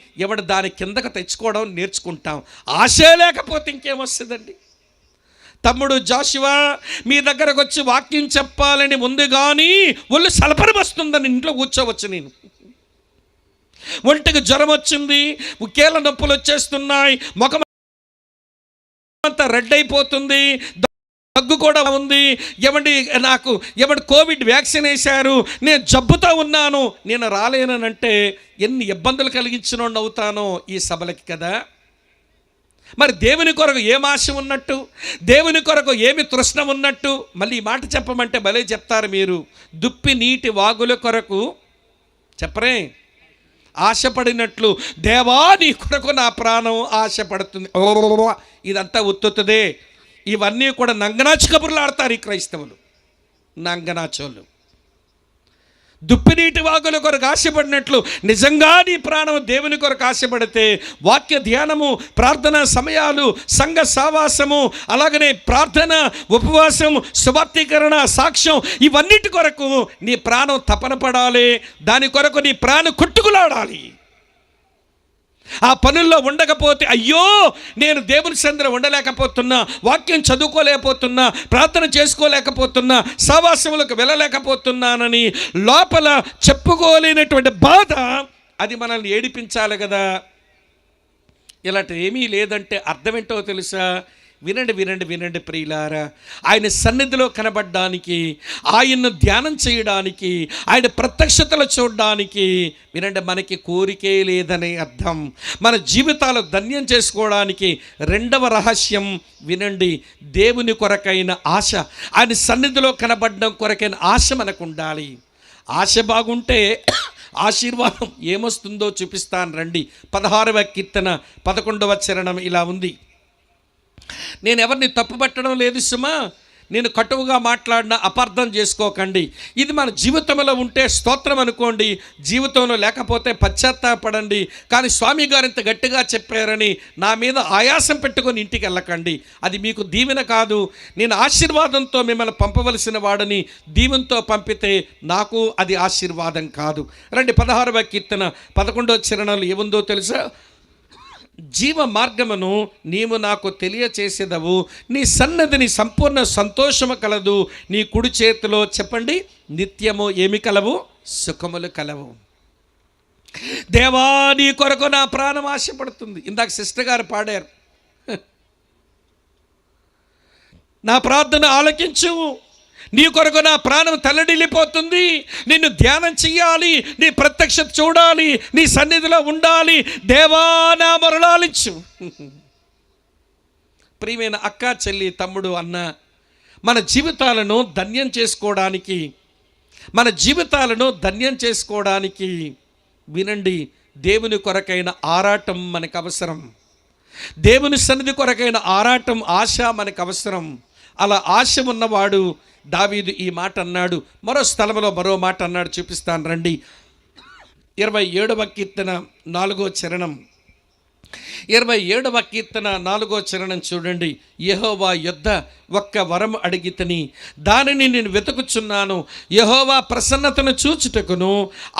Speaker 1: దాని కిందకు తెచ్చుకోవడం నేర్చుకుంటాం. ఆశే లేకపోతే ఇంకేమొస్తుందండి? తమ్ముడు జాషువా, మీ దగ్గరకు వచ్చి వాక్యం చెప్పాలని ఉంది కానీ ఒళ్ళు సలపరి వస్తుందని ఇంట్లో కూర్చోవచ్చు. నేను ఒంటికి జ్వరం వచ్చింది, కీళ్ళ నొప్పులు వచ్చేస్తున్నాయి, ముఖం అంతా రెడ్ అయిపోతుంది, దగ్గు కూడా ఉంది. నాకు కోవిడ్ వ్యాక్సిన్ వేశారు, నేను జబ్బుతో ఉన్నాను, నేను రాలేనంటే ఎన్ని ఇబ్బందులు కలిగించిన అవుతానో ఈ సభలకి కదా. మరి దేవుని కొరకు ఏం ఆశ ఉన్నట్టు, దేవుని కొరకు ఏమి తృష్ణ ఉన్నట్టు? మళ్ళీ ఈ మాట చెప్పమంటే భలే చెప్తారు మీరు. దుప్పి నీటి వాగుల కొరకు చెప్పరే ఆశపడినట్లు దేవా నీ కొరకు నా ప్రాణం ఆశపడుతుంది. ఇదంతా ఉత్తుతుదే. ఇవన్నీ కూడా నంగనాచి కబుర్లు ఆడతారు ఈ క్రైస్తవులు, నంగనాచోళ్ళు. దుప్పినీటి వాగుల కొరకు ఆశపడినట్లు నిజంగా నీ ప్రాణం దేవుని కొరకు ఆశపడితే వాక్య ధ్యానము, ప్రార్థన సమయాలు, సంఘ సావాసము, అలాగనే ప్రార్థన, ఉపవాసం, సువార్తీకరణ, సాక్ష్యం, ఇవన్నిటి కొరకు నీ ప్రాణం తపన పడాలి. దాని కొరకు నీ ప్రాణం కొట్టుకులాడాలి. ఆ పనుల్లో ఉండకపోతే అయ్యో నేను దేవుని సన్నిధిలో ఉండలేకపోతున్నా, వాక్యం చదువుకోలేకపోతున్నా, ప్రార్థన చేసుకోలేకపోతున్నా, సావాసములకు వెళ్ళలేకపోతున్నానని లోపల చెప్పుకోలేనటువంటి బాధ అది మనల్ని ఏడిపించాలి కదా. ఇలాంటి ఏమీ లేదంటే అర్థం ఏంటో తెలుసా? వినండి ప్రియులారా, ఆయన సన్నిధిలో కనబడడానికి, ఆయన్ను ధ్యానం చేయడానికి, ఆయన ప్రత్యక్షతలు చూడడానికి వినండి మనకి కోరికే లేదనే అర్థం. మన జీవితాలు ధన్యం చేసుకోవడానికి రెండవ రహస్యం వినండి, దేవుని కొరకైన ఆశ, ఆయన సన్నిధిలో కనబడడం కొరకైన ఆశ మనకు ఉండాలి. ఆశ బాగుంటే ఆశీర్వాదం ఏమొస్తుందో చూపిస్తాను రండి. 16వ కీర్తన 11వ చరణం ఇలా ఉంది. నేను ఎవరిని తప్పుపట్టడం లేదు సుమా, నేను కటువుగా మాట్లాడినా అపార్థం చేసుకోకండి. ఇది మన జీవితంలో ఉంటే స్తోత్రం అనుకోండి, జీవితంలో లేకపోతే పశ్చాత్తాపడండి. కానీ స్వామి గారు ఇంత గట్టిగా చెప్పారని నా మీద ఆయాసం పెట్టుకొని ఇంటికి వెళ్ళకండి. అది మీకు దీవెన కాదు. నేను ఆశీర్వాదంతో మిమ్మల్ని పంపవలసిన వాడని దీవెనతో పంపితే నాకు అది ఆశీర్వాదం కాదు. రండి 16వ కీర్తన 11వ చరణంలో ఏముందో తెలుసా? జీవ మార్గమును నీవు నాకు తెలియచేసేదవు, నీ సన్నదిని సంపూర్ణ సంతోషము కలదు, నీ కుడి చేతిలో చెప్పండి నిత్యము ఏమి కలవు? సుఖములు కలవు. దేవా నీ కొరకు నా ప్రాణం ఆశపడుతుంది. ఇందాక సిస్టర్ గారు పాడారు, నా ప్రార్థన ఆలకించు, నీ కొరకు నా ప్రాణం తల్లడిల్లిపోతుంది, నిన్ను ధ్యానం చెయ్యాలి, నీ ప్రత్యక్షత చూడాలి, నీ సన్నిధిలో ఉండాలి, దేవా నా మొరలాలించు. ప్రియమైన అక్క, చెల్లి, తమ్ముడు, అన్న, మన జీవితాలను ధన్యం చేసుకోవడానికి వినండి దేవుని కొరకైన ఆరాటం మనకు అవసరం. దేవుని సన్నిధి కొరకైన ఆరాటం, ఆశ మనకు అవసరం. అలా ఆశ ఉన్నవాడు దావీదు ఈ మాట అన్నాడు. మరో స్థలంలో మరో మాట అన్నాడు, చూపిస్తాను రండి. 27వ కీర్తన 4వ చరణం, 27వ కీర్తన 4వ చరణం చూడండి. యెహోవా యొద్ద ఒక్క వరం అడిగితిని, దానిని నేను వెతుకుచున్నాను. యెహోవా ప్రసన్నతను చూచుటకును,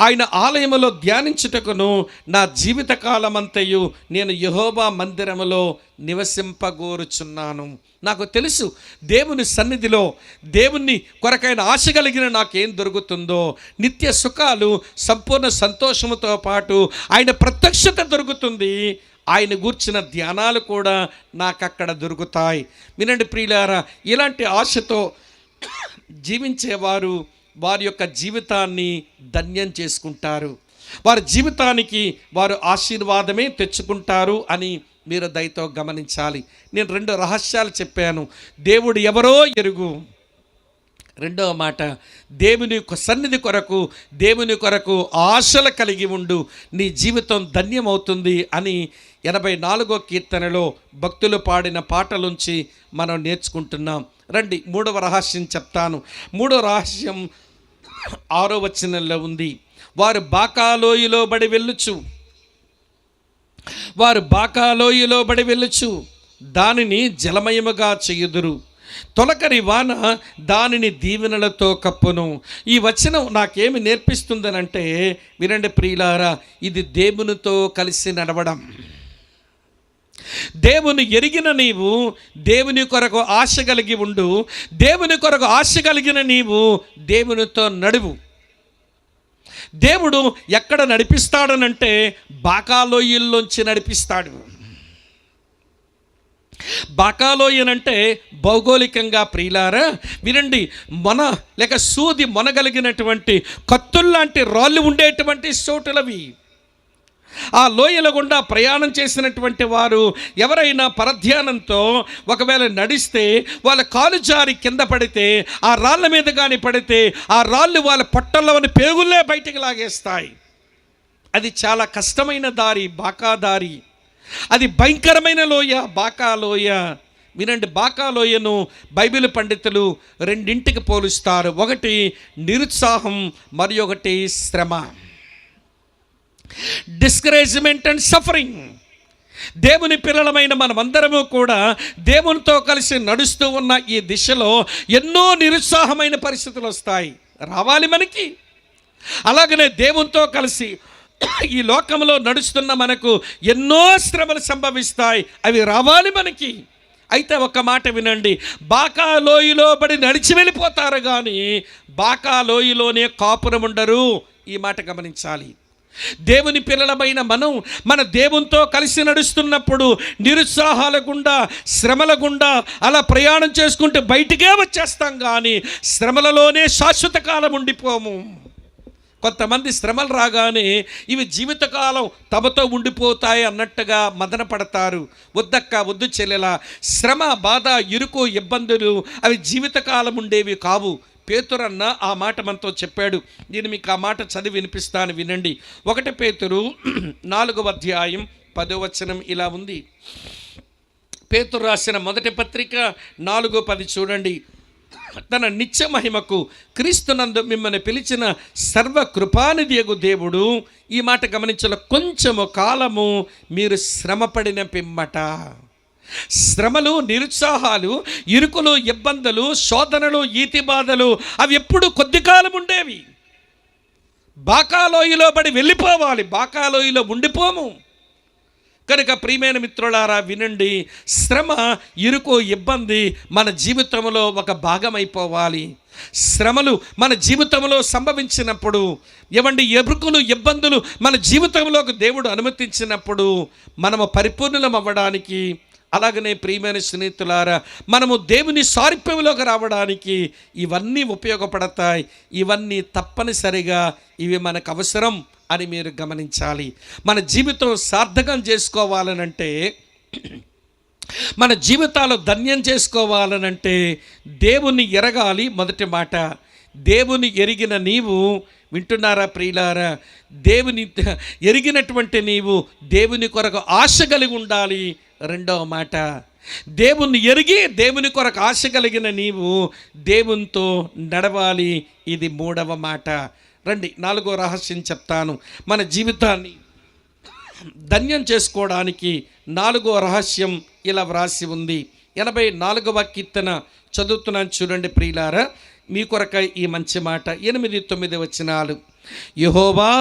Speaker 1: ఆయన ఆలయములో ధ్యానించుటకును నా జీవిత కాలమంతయు నేను యెహోవా మందిరములో నివసింపగోరుచున్నాను. నాకు తెలుసు దేవుని సన్నిధిలో దేవుని కొరకైన ఆశ కలిగిన నాకేం దొరుకుతుందో, నిత్య సుఖాలు, సంపూర్ణ సంతోషముతో పాటు ఆయన ప్రత్యక్షత దొరుకుతుంది. ఆయన గూర్చిన ధ్యానాలు కూడా నాకు అక్కడ దొరుకుతాయి. వినండి ప్రియులారా, ఇలాంటి ఆశతో జీవించేవారు వారి యొక్క జీవితాన్ని ధన్యం చేసుకుంటారు. వారి జీవితానికి వారు ఆశీర్వాదమే తెచ్చుకుంటారు అని మీరు దయతో గమనించాలి. నేను 2 రహస్యాలు చెప్పాను. దేవుడు ఎవరో ఎరుగు. రెండవ మాట, దేవుని సన్నిధి కొరకు, దేవుని కొరకు ఆశలు కలిగి ఉండు, నీ జీవితం ధన్యమవుతుంది అని 84వ కీర్తనలో భక్తులు పాడిన పాటలుంచి మనం నేర్చుకుంటున్నాం. రండి 3వ రహస్యం చెప్తాను. 3వ రహస్యం 6వ వచనంలో ఉంది. వారు బాకాలోయలో బడి వెళ్ళుచు, వారు బాకాలోయలో బడి వెళ్ళుచు దానిని జలమయముగా చేయుదురు, తొలకరి వాన దానిని దీవెనలతో కప్పును. ఈ వచనం నాకేమి నేర్పిస్తుందనంటే, వినండి ప్రియులారా, ఇది దేవునితో కలిసి నడవడం. దేవుని ఎరిగిన నీవు దేవుని కొరకు ఆశ కలిగి ఉండు, దేవుని కొరకు ఆశ కలిగిన నీవు దేవునితో నడువు. దేవుడు ఎక్కడ నడిపిస్తాడనంటే బాకాలోయల్లోంచి నడిపిస్తాడు. బాకాలోయనంటే భౌగోళికంగా ప్రియులారా వినండి, లేక సూది మొనగలిగినటువంటి కత్తుల్లాంటి రాళ్ళు ఉండేటువంటి చోటులవి. ఆ లోయల గుండా ప్రయాణం చేసినటువంటి వారు ఎవరైనా పరధ్యానంతో ఒకవేళ నడిస్తే వాళ్ళ కాలు జారి కింద పడితే, ఆ రాళ్ళ మీద కానీ పడితే ఆ రాళ్ళు వాళ్ళ పొట్టల్లోని పేగుల్లే బయటికి లాగేస్తాయి. అది చాలా కష్టమైన దారి, బాకా దారి. అది భయంకరమైన లోయ, బాకాలోయ. వినండి, బాకాలోయను బైబిల్ పండితులు 2ంటికి పోలుస్తారు. ఒకటి నిరుత్సాహం, మరి ఒకటి శ్రమ, డిస్కరేజ్మెంట్ అండ్ సఫరింగ్. దేవుని పిల్లలమైన మనమందరము కూడా దేవునితో కలిసి నడుస్తూ ఉన్న ఈ దిశలో ఎన్నో నిరుత్సాహమైన పరిస్థితులు వస్తాయి, రావాలి మనకి. అలాగనే దేవునితో కలిసి ఈ లోకంలో నడుస్తున్న మనకు ఎన్నో శ్రమలు సంభవిస్తాయి, అవి రావాలి మనకి. అయితే ఒక మాట వినండి, బాకాలోయలో బడి నడిచి వెళ్ళిపోతారు కానీ బాకాలోయలోనే కాపురం ఉండరు. ఈ మాట గమనించాలి. దేవుని పిల్లలమైన మనం మన దేవునితో కలిసి నడుస్తున్నప్పుడు నిరుత్సాహాల గుండా, శ్రమల గుండా అలా ప్రయాణం చేసుకుంటూ బయటికే వచ్చేస్తాం కానీ శ్రమలలోనే శాశ్వత కాలం ఉండిపోము. కొంతమంది శ్రమలు రాగానే ఇవి జీవితకాలం తమతో ఉండిపోతాయి అన్నట్టుగా మదన పడతారు. వద్దక్క, వద్దు చెల్లెలా, శ్రమ, బాధ, ఇరుకు, ఇబ్బందులు అవి జీవితకాలం ఉండేవి కావు. పేతురన్న ఆ మాట మనతో చెప్పాడు. నేను మీకు ఆ మాట చదివి వినిపిస్తాను, వినండి. 1 పేతురు 4వ అధ్యాయం 10వ వచనం ఇలా ఉంది. పేతురు రాసిన మొదటి పత్రిక 4:10 చూడండి. తన నిత్య మహిమకు క్రీస్తునందు మిమ్మల్ని పిలిచిన సర్వకృపానిధియగు దేవుడు, ఈ మాట గమనించాల, కొంచెము కాలము మీరు శ్రమపడిన పిమ్మట. శ్రమలు, నిరుత్సాహాలు, ఇరుకులు, ఇబ్బందులు, శోధనలు, ఈతి బాధలు అవి ఎప్పుడు కొద్ది కాలం ఉండేవి. బాకాలోయలో పడి వెళ్ళిపోవాలి, బాకాలోయలో ఉండిపోము. కనుక ప్రియమైన మిత్రులారా వినండి, శ్రమ, ఇరుకు, ఇబ్బంది మన జీవితంలో ఒక భాగమైపోవాలి. శ్రమలు మన జీవితంలో సంభవించినప్పుడు, ఎరుకులు, ఇబ్బందులు మన జీవితంలోకి దేవుడు అనుమతించినప్పుడు మనము పరిపూర్ణం అవ్వడానికి, అలాగనే ప్రియమైన స్నేహితులారా మనము దేవుని సారూప్యంలోకి రావడానికి ఇవన్నీ ఉపయోగపడతాయి. ఇవన్నీ తప్పనిసరిగా ఇవి మనకు అవసరం అని మీరు గమనించాలి. మన జీవితం సార్థకం చేసుకోవాలనంటే, మన జీవితాలు ధన్యం చేసుకోవాలనంటే దేవుని ఎరగాలి. మొదటి మాట, దేవుని ఎరిగిన నీవు, వింటున్నారా ప్రియులారా, దేవుని ఎరిగినటువంటి నీవు దేవుని కొరకు ఆశ కలిగి ఉండాలి. రెండవ మాట, దేవుని ఎరిగి దేవుని కొరకు ఆశ కలిగిన నీవు దేవునితో నడవాలి. ఇది 3వ మాట. రండి 4వ రహస్యం చెప్తాను. మన జీవితాన్ని ధన్యం చేసుకోవడానికి 4వ రహస్యం ఇలా వ్రాసి ఉంది. 84వ కీర్తన చదువుతున్నాను చూడండి ప్రియులారా, మీ కొరకై ఈ మంచి మాట. 8, 9 వచనాలు. యెహోవా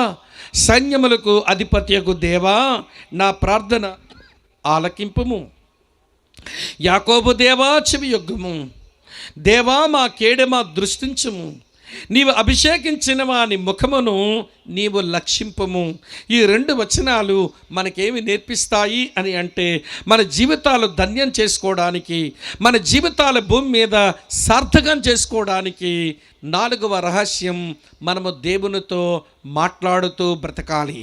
Speaker 1: సైన్యములకు అధిపత్యకు దేవా, నా ప్రార్థన ఆలకింపుము. యాకోబు దేవా చెవియొగ్గుము. దేవా మా కేడెమ దృష్టించుము. నీవు అభిషేకించిన వాని ముఖమును నీవు లక్షింపము. ఈ 2 వచనాలు మనకేమి నేర్పిస్తాయి అని అంటే, మన జీవితాలు ధన్యం చేసుకోవడానికి, మన జీవితాల భూమి మీద సార్థకం చేసుకోవడానికి 4వ రహస్యం, మనము దేవునితో మాట్లాడుతూ బ్రతకాలి.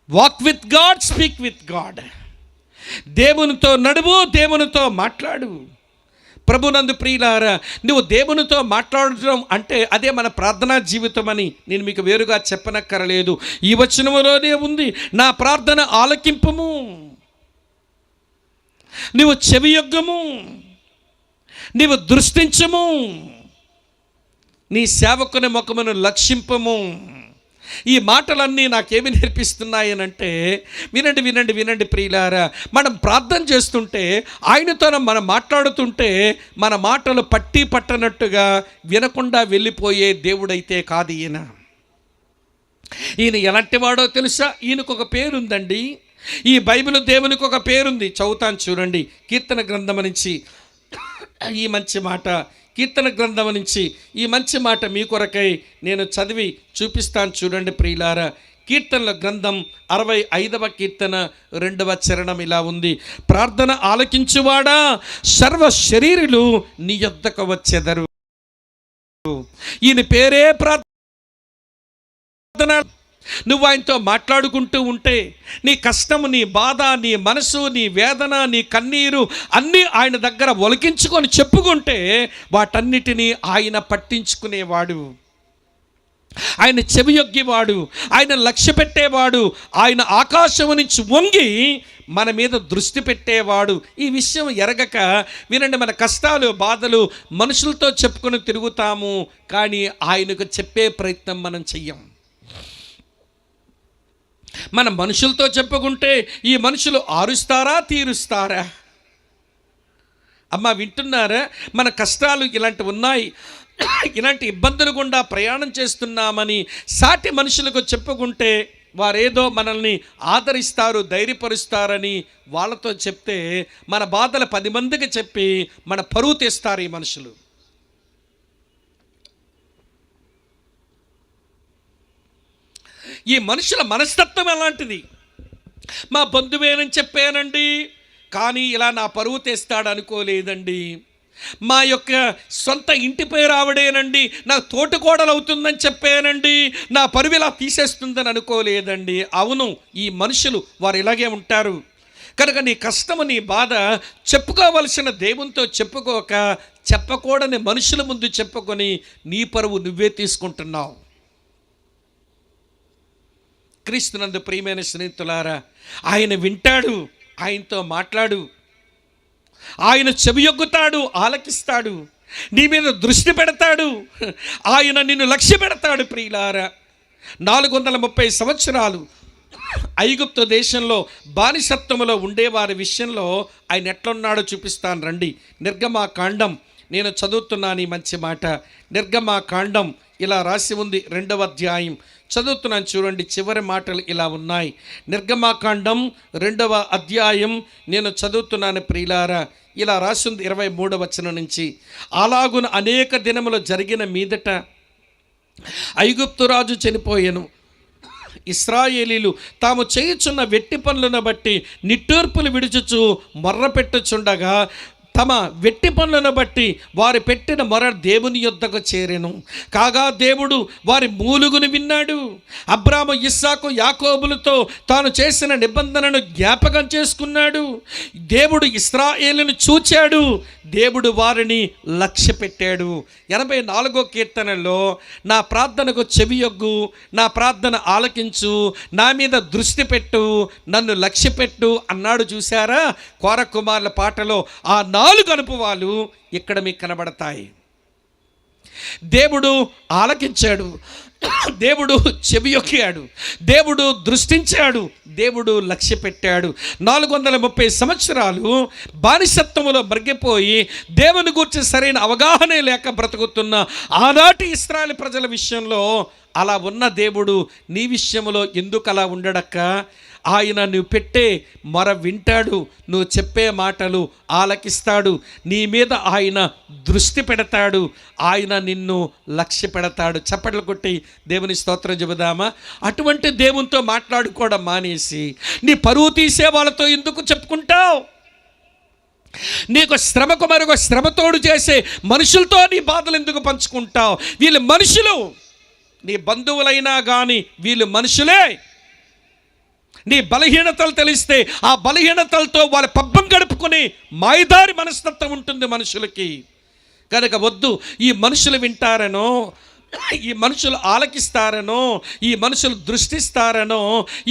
Speaker 1: Walk with God, speak with God. దేవునితో నడువు, దేవునితో మాట్లాడు. ప్రభునందు ప్రియులారా, నువ్వు దేవునితో మాట్లాడటం అంటే అదే మన ప్రార్థనా జీవితం అని నేను మీకు వేరుగా చెప్పనక్కరలేదు. ఈ వచనములోనే ఉంది, నా ప్రార్థన ఆలకింపుము, నువ్వు చెవియొగ్గము, నీవు దృష్టించము, నీ సేవకుని ముఖమును లక్షింపము. ఈ మాటలన్నీ నాకేమి నేర్పిస్తున్నాయనంటే, వినండి వినండి వినండి ప్రియులారా, మనం ప్రార్థన చేస్తుంటే, ఆయనతో మనం మాట్లాడుతుంటే, మన మాటలు పట్టి పట్టనట్టుగా వినకుండా వెళ్ళిపోయే దేవుడైతే కాదు ఈయన. ఈయన ఎలాంటి వాడో తెలుసా? ఈయనకు ఒక పేరుందండి. ఈ బైబిల్ దేవునికి ఒక పేరుంది. చదువుతాను చూడండి, కీర్తన గ్రంథం నుంచి ఈ మంచి మాట, కీర్తన గ్రంథం నుంచి ఈ మంచి మాట మీ కొరకై నేను చదివి చూపిస్తాను చూడండి ప్రియులారా. కీర్తనల గ్రంథం 65వ కీర్తన 2వ చరణం ఇలా ఉంది, ప్రార్థన ఆలకించువాడా, సర్వ శరీరులు నీ యొద్దకు వచ్చెదరు. ఈయన పేరే ప్రార్థన. నువ్వు ఆయనతో మాట్లాడుకుంటూ ఉంటే, నీ కష్టము, నీ బాధ, నీ మనసు, నీ వేదన, నీ కన్నీరు అన్నీ ఆయన దగ్గర ఒలికించుకొని చెప్పుకుంటే, వాటన్నిటినీ ఆయన పట్టించుకునేవాడు, ఆయన చెవియొగ్గేవాడు, ఆయన లక్ష్య పెట్టేవాడు, ఆయన ఆకాశం నుంచి వంగి మన మీద దృష్టి పెట్టేవాడు. ఈ విషయం ఎరగక వినండి, మన కష్టాలు బాధలు మనుషులతో చెప్పుకొని తిరుగుతాము, కానీ ఆయనకు చెప్పే ప్రయత్నం మనం చెయ్యం. మన మనుషులతో చెప్పుకుంటే ఈ మనుషులు ఆరుస్తారా, తీరుస్తారా? అమ్మ వింటున్నారా? మన కష్టాలు ఇలాంటివి ఉన్నాయి, ఇలాంటి ఇబ్బందులు గుండా ప్రయాణం చేస్తున్నామని సాటి మనుషులకు చెప్పుకుంటే వారేదో మనల్ని ఆదరిస్తారు, ధైర్యపరుస్తారని వాళ్ళతో చెప్తే మన బాధలు 10 మందికి చెప్పి మన పరువు తీస్తారు ఈ మనుషులు. ఈ మనుషుల మనస్తత్వం ఎలాంటిది? మా బంధువేనని చెప్పానండి, కానీ ఇలా నా పరువు తెస్తాడు అనుకోలేదండి. మా యొక్క సొంత ఇంటి పేరు ఆవిడేనండి, నా తోటికోడలు అవుతుందని చెప్పానండి, నా పరువు ఇలా తీసేస్తుందని అనుకోలేదండి. అవును, ఈ మనుషులు వారు ఇలాగే ఉంటారు. కనుక నీ కష్టము, నీ బాధ చెప్పుకోవలసిన దేవునితో చెప్పుకోక, చెప్పకూడని మనుషుల ముందు చెప్పుకొని నీ పరువు నువ్వే తీసుకుంటున్నావు. క్రీస్తునందు ప్రియమైన స్నేహితులారా, ఆయన వింటాడు, ఆయనతో మాట్లాడు, ఆయన చెవియొగ్గుతాడు, ఆలకిస్తాడు, నీ మీద దృష్టి పెడతాడు, ఆయన నిన్ను లక్ష్య పెడతాడు. ప్రియులారా, 430 సంవత్సరాలు ఐగుప్తు దేశంలో బానిసత్వములో ఉండేవారి విషయంలో ఆయన ఎట్లున్నాడో చూపిస్తాను రండి. నిర్గమాకాండం నేను చదువుతున్నాను ఈ మంచి మాట. నిర్గమాకాండం ఇలా రాసి ఉంది, 2వ అధ్యాయం చదువుతున్నాను చూడండి. చివరి మాటలు ఇలా ఉన్నాయి. నిర్గమాకాండం 2వ అధ్యాయం నేను చదువుతున్నాను ప్రియులారా. ఇలా రాసింది 23వ వచనం నుంచి, అలాగున అనేక దినములు జరిగిన మీదట ఐగుప్తు రాజు చనిపోయెను. ఇశ్రాయేలీలు తాము చేయుచున్న వెట్టి పనులను బట్టి నిట్టూర్పులు విడుచుచు మొర్రపెట్టుచుండగా, తమ వెట్టి పనులను బట్టి వారు పెట్టిన మొర దేవుని యొద్దకు చేరెను. కాగా దేవుడు వారి మూలుగును విన్నాడు. అబ్రాము, ఇస్సాకు, యాకోబులతో తాను చేసిన నిబంధనను జ్ఞాపకం చేసుకున్నాడు. దేవుడు ఇశ్రాయేలును చూచాడు, దేవుడు వారిని లక్ష్య పెట్టాడు. 84వ కీర్తనలో, నా ప్రార్థనకు చెవియొగ్గు, నా ప్రార్థన ఆలకించు, నా మీద దృష్టి పెట్టు, నన్ను లక్ష్య పెట్టు అన్నాడు. చూశారా? కోర కుమారుల పాటలో ఆ 4 అనుభవాలు ఇక్కడ మీకు కనబడతాయి. దేవుడు ఆలకించాడు, దేవుడు చెవియొక్కాడు, దేవుడు దృష్టించాడు, దేవుడు లక్ష్య పెట్టాడు. 430 సంవత్సరాలు బానిసత్వములో మరిగిపోయి దేవుని గురించి సరైన అవగాహనే లేక బ్రతుకుతున్న ఆనాటి ఇశ్రాయేలు ప్రజల విషయంలో అలా ఉన్న దేవుడు నీ విషయంలో ఎందుకు అలా ఉండడక్క? ఆయన నువ్వు పెట్టే మొర వింటాడు, నువ్వు చెప్పే మాటలు ఆలకిస్తాడు, నీ మీద ఆయన దృష్టి పెడతాడు, ఆయన నిన్ను లక్ష్య పెడతాడు. చప్పట్లు కొట్టి దేవుని స్తోత్రం చెబుదామా? అటువంటి దేవునితో మాట్లాడుకోవడం మానేసి నీ పరువు తీసే వాళ్ళతో ఎందుకు చెప్పుకుంటావు? నీకు శ్రమకు మరొక శ్రమతోడు చేసే మనుషులతో నీ బాధలు ఎందుకు పంచుకుంటావు? వీళ్ళు మనుషులు, నీ బంధువులైనా కానీ వీళ్ళు మనుషులే. నీ బలహీనతలు తెలిస్తే ఆ బలహీనతలతో వాళ్ళ పబ్బం గడుపుకొని మాయదారి మనస్తత్వం ఉంటుంది మనుషులకి. కనుక వద్దు. ఈ మనుషులు వింటారనో, ఈ మనుషులు ఆలకిస్తారనో, ఈ మనుషులు దృష్టిస్తారనో,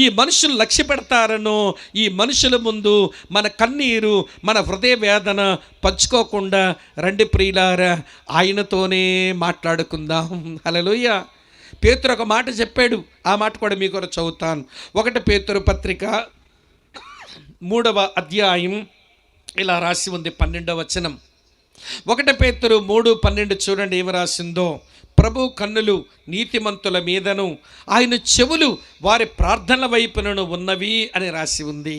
Speaker 1: ఈ మనుషులు లక్ష్య పెడతారనో, ఈ మనుషుల ముందు మన కన్నీరు, మన హృదయ వేదన పంచుకోకుండా రండి ప్రియులారా, ఆయనతోనే మాట్లాడుకుందాం. హల్లెలూయా. పేతురు ఒక మాట చెప్పాడు, ఆ మాట కూడా మీకు చదువుతాను. 1 పేతురు పత్రిక 3వ అధ్యాయం ఇలా రాసి ఉంది, 12వ వచనం. 1 పేతురు 3:12 చూడండి ఏమి రాసిందో. ప్రభు కన్నులు నీతిమంతుల మీదను, ఆయన చెవులు వారి ప్రార్థనల వైపునను ఉన్నవి అని రాసి ఉంది.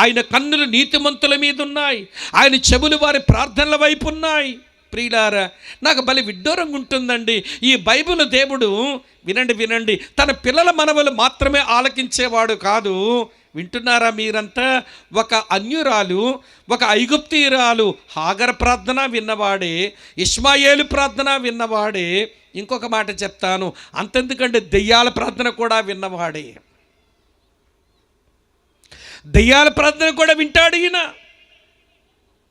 Speaker 1: ఆయన కన్నులు నీతిమంతుల మీద ఉన్నాయి, ఆయన చెవులు వారి ప్రార్థనల వైపు ఉన్నాయి. ప్రియులారా, నాకు బలి విడ్డూరంగా ఉంటుందండి. ఈ బైబిల్ దేవుడు వినండి తన పిల్లల మనవలు మాత్రమే ఆలకించేవాడు కాదు. వింటున్నారా మీరంతా? ఒక అన్యురాలు, ఒక ఐగుప్తీయురాలు హాగర్ ప్రార్థన విన్నవాడే, ఇష్మాయేలు ప్రార్థన విన్నవాడే. ఇంకొక మాట చెప్తాను, అంతెందుకంటే దెయ్యాల ప్రార్థన కూడా విన్నవాడే. దెయ్యాల ప్రార్థన కూడా వింటాడు ఈయన.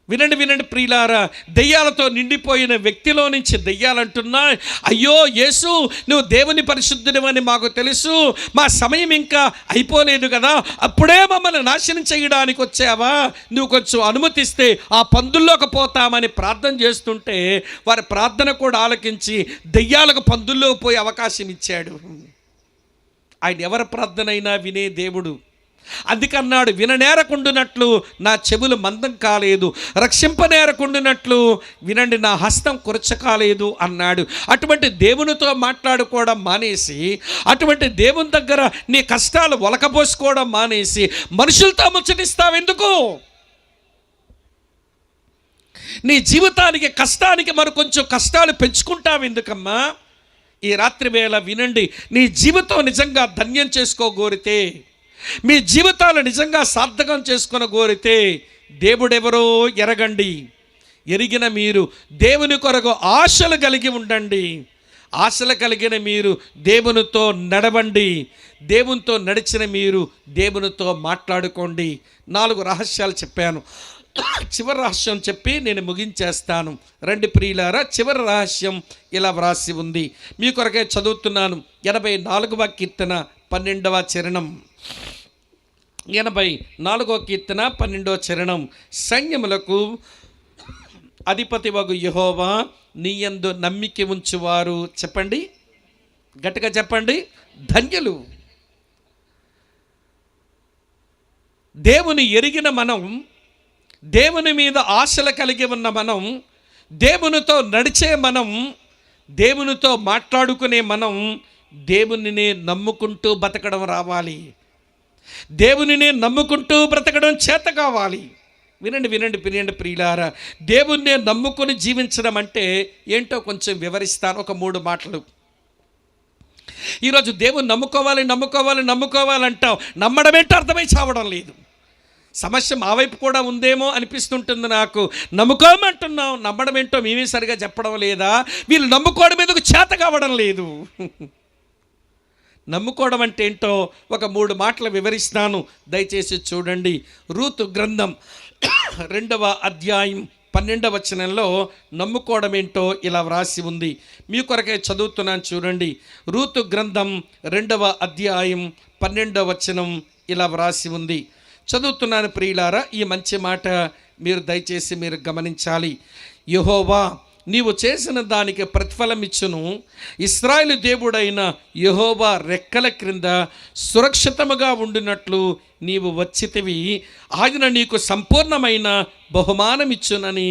Speaker 1: వినండి ప్రియులారా, దెయ్యాలతో నిండిపోయిన వ్యక్తిలో నుంచి దెయ్యాలంటున్నా, అయ్యో యేసు, నువ్వు దేవుని పరిశుద్ధుడివని మాకు తెలుసు, మా సమయం ఇంకా అయిపోలేదు కదా, అప్పుడే మమ్మల్ని నాశనం చేయడానికి వచ్చావా? నువ్వు కొంచెం అనుమతిస్తే ఆ పందుల్లోకి పోతామని ప్రార్థన చేస్తుంటే వారి ప్రార్థన కూడా ఆలకించి దెయ్యాలకు పందుల్లో పోయే అవకాశం ఇచ్చాడు. ఆయన ఎవరి ప్రార్థనైనా వినే దేవుడు. అందుకన్నాడు, విననేరకుండునట్లు నా చెవులు మందం కాలేదు, రక్షింపనేరకుండునట్లు వినండి నా హస్తం కురచకాలేదు అన్నాడు. అటువంటి దేవునితో మాట్లాడుకోవడం మానేసి, అటువంటి దేవుని దగ్గర నీ కష్టాలు ఒలకబోసుకోవడం మానేసి మనుషులతో ముచ్చటిస్తావెందుకు? నీ జీవితానికి కష్టానికి మరి కొంచెం కష్టాలు పెంచుకుంటావెందుకమ్మా? ఈ రాత్రి వేళ వినండి, నీ జీవితం నిజంగా ధన్యం చేసుకోగోరితే, మీ జీవితాలు నిజంగా సార్థకం చేసుకుని కోరితే దేవుడెవరో ఎరగండి. ఎరిగిన మీరు దేవుని కొరకు ఆశలు కలిగి ఉండండి. ఆశలు కలిగిన మీరు దేవునితో నడవండి. దేవునితో నడిచిన మీరు దేవునితో మాట్లాడుకోండి. 4 రహస్యాలు చెప్పాను. చివరి రహస్యం చెప్పి నేను ముగించేస్తాను. రండి ప్రియులారా, చివరి రహస్యం ఇలా వ్రాసి ఉంది, మీ కొరకే చదువుతున్నాను. 84వ కీర్తన 12వ చరణం. 84వ కీర్తన 12వ చరణం. సైన్యములకు అధిపతివగు యెహోవా నీయందు నమ్మిక ఉంచువారు, చెప్పండి గట్టిగా చెప్పండి, ధన్యులు. దేవుని ఎరిగిన మనం, దేవుని మీద ఆశలు కలిగి ఉన్న మనం, దేవునితో నడిచే మనం, దేవునితో మాట్లాడుకునే మనం దేవునినే నమ్ముకుంటూ బతకడం రావాలి. దేవునినే నమ్ముకుంటూ బ్రతకడం చేత కావాలి. వినండి ప్రియులారా, దేవుణ్ణే నమ్ముకొని జీవించడం అంటే ఏంటో కొంచెం వివరిస్తాను, ఒక 3 మాటలు. ఈరోజు దేవుని నమ్ముకోవాలంటావు, నమ్మడం ఏంటో అర్థమై చావడం లేదు. సమస్య మా వైపు కూడా ఉందేమో అనిపిస్తుంటుంది నాకు. నమ్ముకోమంటున్నాం, నమ్మడం ఏంటో మేమే సరిగా చెప్పడం లేదా? వీళ్ళు నమ్ముకోవడం ఎందుకు చేత కావడం లేదు? నమ్ముకోవడం అంటే ఏంటో ఒక 3 మాటలు వివరిస్తాను, దయచేసి చూడండి. రూతు గ్రంథం 2వ అధ్యాయం 12వ వచనంలో నమ్ముకోవడం ఏంటో ఇలా వ్రాసి ఉంది. మీ కొరకే చదువుతున్నాను చూడండి. రూతు గ్రంథం 2వ అధ్యాయం 12వ వచనం ఇలా వ్రాసి ఉంది. చదువుతున్నాను ప్రియులారా, ఈ మంచి మాట మీరు దయచేసి మీరు గమనించాలి. యెహోవా నీవు చేసిన దానికి ప్రతిఫలం ఇచ్చును, ఇశ్రాయేలు దేవుడైన యెహోవా రెక్కల క్రింద సురక్షితముగా ఉండినట్లు నీవు వచ్చితివి, ఆయన నీకు సంపూర్ణమైన బహుమానం ఇచ్చునని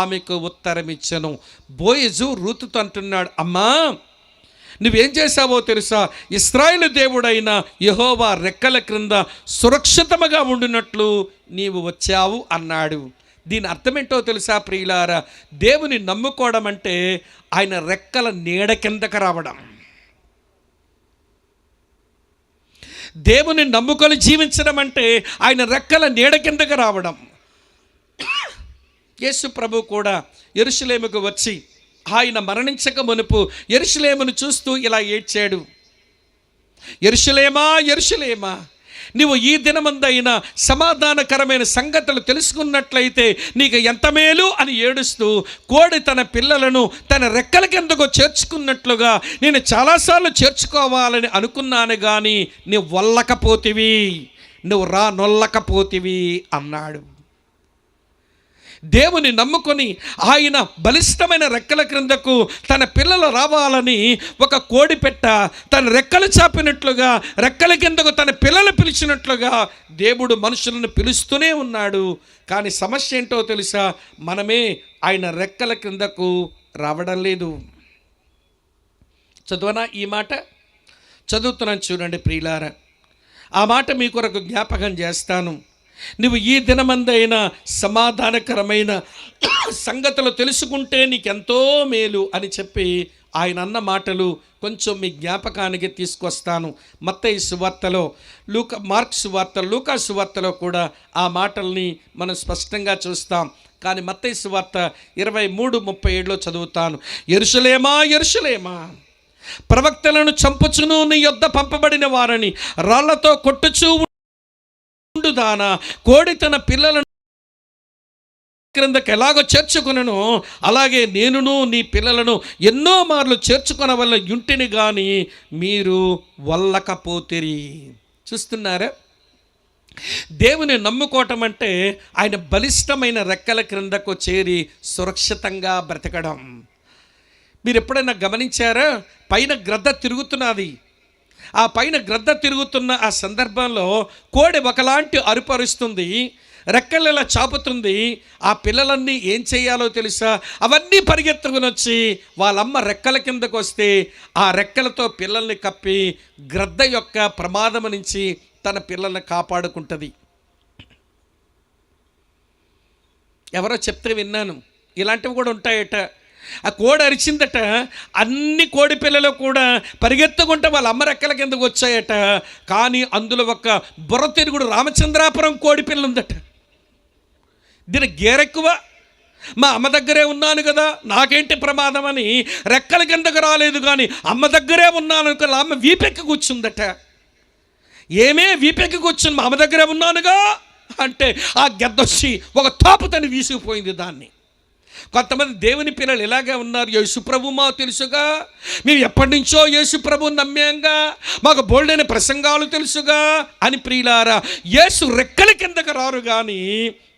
Speaker 1: ఆమెకు ఉత్తరం ఇచ్చను. బోయజు రూతుతో అంటున్నాడు, అమ్మా నువ్వేం చేశావో తెలుసా? ఇశ్రాయేలు దేవుడైన యెహోవా రెక్కల క్రింద సురక్షితముగా ఉండినట్లు నీవు వచ్చావు అన్నాడు. దీని అర్థమేంటో తెలుసా ప్రియులారా? దేవుని నమ్ముకోవడం అంటే ఆయన రెక్కల నీడ కిందకు రావడం. దేవుని నమ్ముకొని జీవించడం అంటే ఆయన రెక్కల నీడ కిందకు రావడం. యేసు ప్రభు కూడా యెరూషలేముకు వచ్చి ఆయన మరణించక మునుపు యెరూషలేమును చూస్తూ ఇలా ఏడ్చాడు. యెరూషలేమా, యెరూషలేమా, నీవు ఈ దినమందైనా సమాధానకరమైన సంగతులు తెలుసుకున్నట్లయితే నీకు ఎంత మేలు అని ఏడుస్తూ, కోడి తన పిల్లలను తన రెక్కల కిందకు చేర్చుకున్నట్లుగా నేను చాలాసార్లు చేర్చుకోవాలని అనుకున్నాను, కానీ నువ్వు వల్లకపోతివి, నువ్వు నొల్లకపోతివి అన్నాడు. దేవుని నమ్ముకొని ఆయన బలిష్టమైన రెక్కల క్రిందకు తన పిల్లలు రావాలని ఒక కోడి పెట్ట తన రెక్కలు చాపినట్లుగా, రెక్కల కిందకు తన పిల్లలు పిలిచినట్లుగా దేవుడు మనుషులను పిలుస్తూనే ఉన్నాడు. కానీ సమస్య ఏంటో తెలుసా? మనమే ఆయన రెక్కల క్రిందకు రావడం లేదు. చదువునా ఈ మాట? చదువుతున్నాను చూడండి ప్రియులారా. ఆ మాట మీ కొరకు జ్ఞాపకం చేస్తాను. నువ్వు ఈ దినమందైనా సమాధానకరమైన సంగతులు తెలుసుకుంటే నీకెంతో మేలు అని చెప్పి ఆయన అన్న మాటలు కొంచెం మీ జ్ఞాపకానికి తీసుకొస్తాను. మత్తయి సువార్తలో, మార్కు సువార్త, లూకా సువార్తలో కూడా ఆ మాటల్ని మనం స్పష్టంగా చూస్తాం. కానీ మత్తయి సువార్త 23:37 చదువుతాను. యెరూషలేమా, యెరూషలేమా, ప్రవక్తలను చంపుచును నీ యొద్ద పంపబడిన వారిని రాళ్లతో కొట్టుచూ దానా, కోడి తన పిల్లలను క్రిందకి ఎలాగో చేర్చుకునను అలాగే నేనును నీ పిల్లలను ఎన్నో మార్లు చేర్చుకున్న వల్ల యుంటిని కానీ మీరు వల్లకపోతిరి. చూస్తున్నారా? దేవుని నమ్ముకోవటం అంటే ఆయన బలిష్టమైన రెక్కల క్రిందకు చేరి సురక్షితంగా బ్రతకడం. మీరు ఎప్పుడైనా గమనించారా? పైన గ్రద్ద తిరుగుతున్నది. ఆ పైన గ్రద్ద తిరుగుతున్న ఆ సందర్భంలో కోడి ఒకలాంటి అరుపరుస్తుంది, రెక్కలు ఇలా చాపుతుంది. ఆ పిల్లలన్నీ ఏం చేయాలో తెలుసా? అవన్నీ పరిగెత్తుకుని వచ్చి వాళ్ళమ్మ రెక్కల కిందకు వస్తే ఆ రెక్కలతో పిల్లల్ని కప్పి గ్రద్ద యొక్క ప్రమాదం నుంచి తన పిల్లల్ని కాపాడుకుంటుంది. ఎవరో చెప్తే విన్నాను, ఇలాంటివి కూడా ఉంటాయట. ఆ కోడి అరిచిందట, అన్ని కోడి పిల్లలు కూడా పరిగెత్తుకుంటే వాళ్ళ అమ్మ రెక్కల కిందకు వచ్చాయట. కానీ అందులో ఒక బుర్ర తిరుగుడు రామచంద్రాపురం కోడి పిల్ల ఉందట. దీని గేరెక్కువ, మా అమ్మ దగ్గరే ఉన్నాను కదా, నాకేంటి ప్రమాదం అని రెక్కల కిందకు రాలేదు, కానీ అమ్మ దగ్గరే ఉన్నాను అనుకో అమ్మ వీపెక్కి కూర్చుందట. ఏమే వీపెక్కి కూర్చుని మా అమ్మ దగ్గరే ఉన్నానుగా అంటే ఆ గెద్దొచ్చి ఒక తాపుతని వీసిపోయింది దాన్ని. కొంతమంది దేవుని పిల్లలు ఇలాగే ఉన్నారు. యేసుప్రభు మాకు తెలుసుగా, మేము ఎప్పటి నుంచో యేసుప్రభుని నమ్మాంగా, మాకు బోల్డైన ప్రసంగాలు తెలుసుగా అని ప్రియులారా యేసు రెక్కల కిందకు రారు. కానీ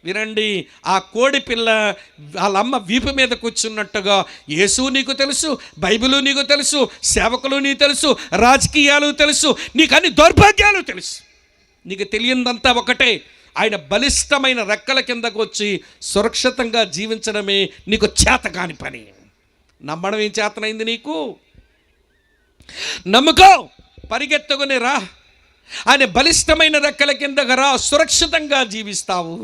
Speaker 1: వినండి, ఆ కోడి పిల్ల వాళ్ళమ్మ వీపు మీద కూర్చున్నట్టుగా యేసు నీకు తెలుసు, బైబిలు నీకు తెలుసు, సేవకులు నీకు తెలుసు, రాజకీయాలు తెలుసు, నీకు అన్ని దౌర్భాగ్యాలు తెలుసు. నీకు తెలియదంతా ఒకటే, ఆయన బలిష్టమైన రెక్కల కిందకు వచ్చి సురక్షితంగా జీవించడమే నీకు చేత కాని పని. నమ్మడం ఏం చేతనైంది నీకు? నమ్ముకో, పరిగెత్తుకుని రా, ఆయన బలిష్టమైన రెక్కల కిందకు రా, సురక్షితంగా జీవిస్తావు.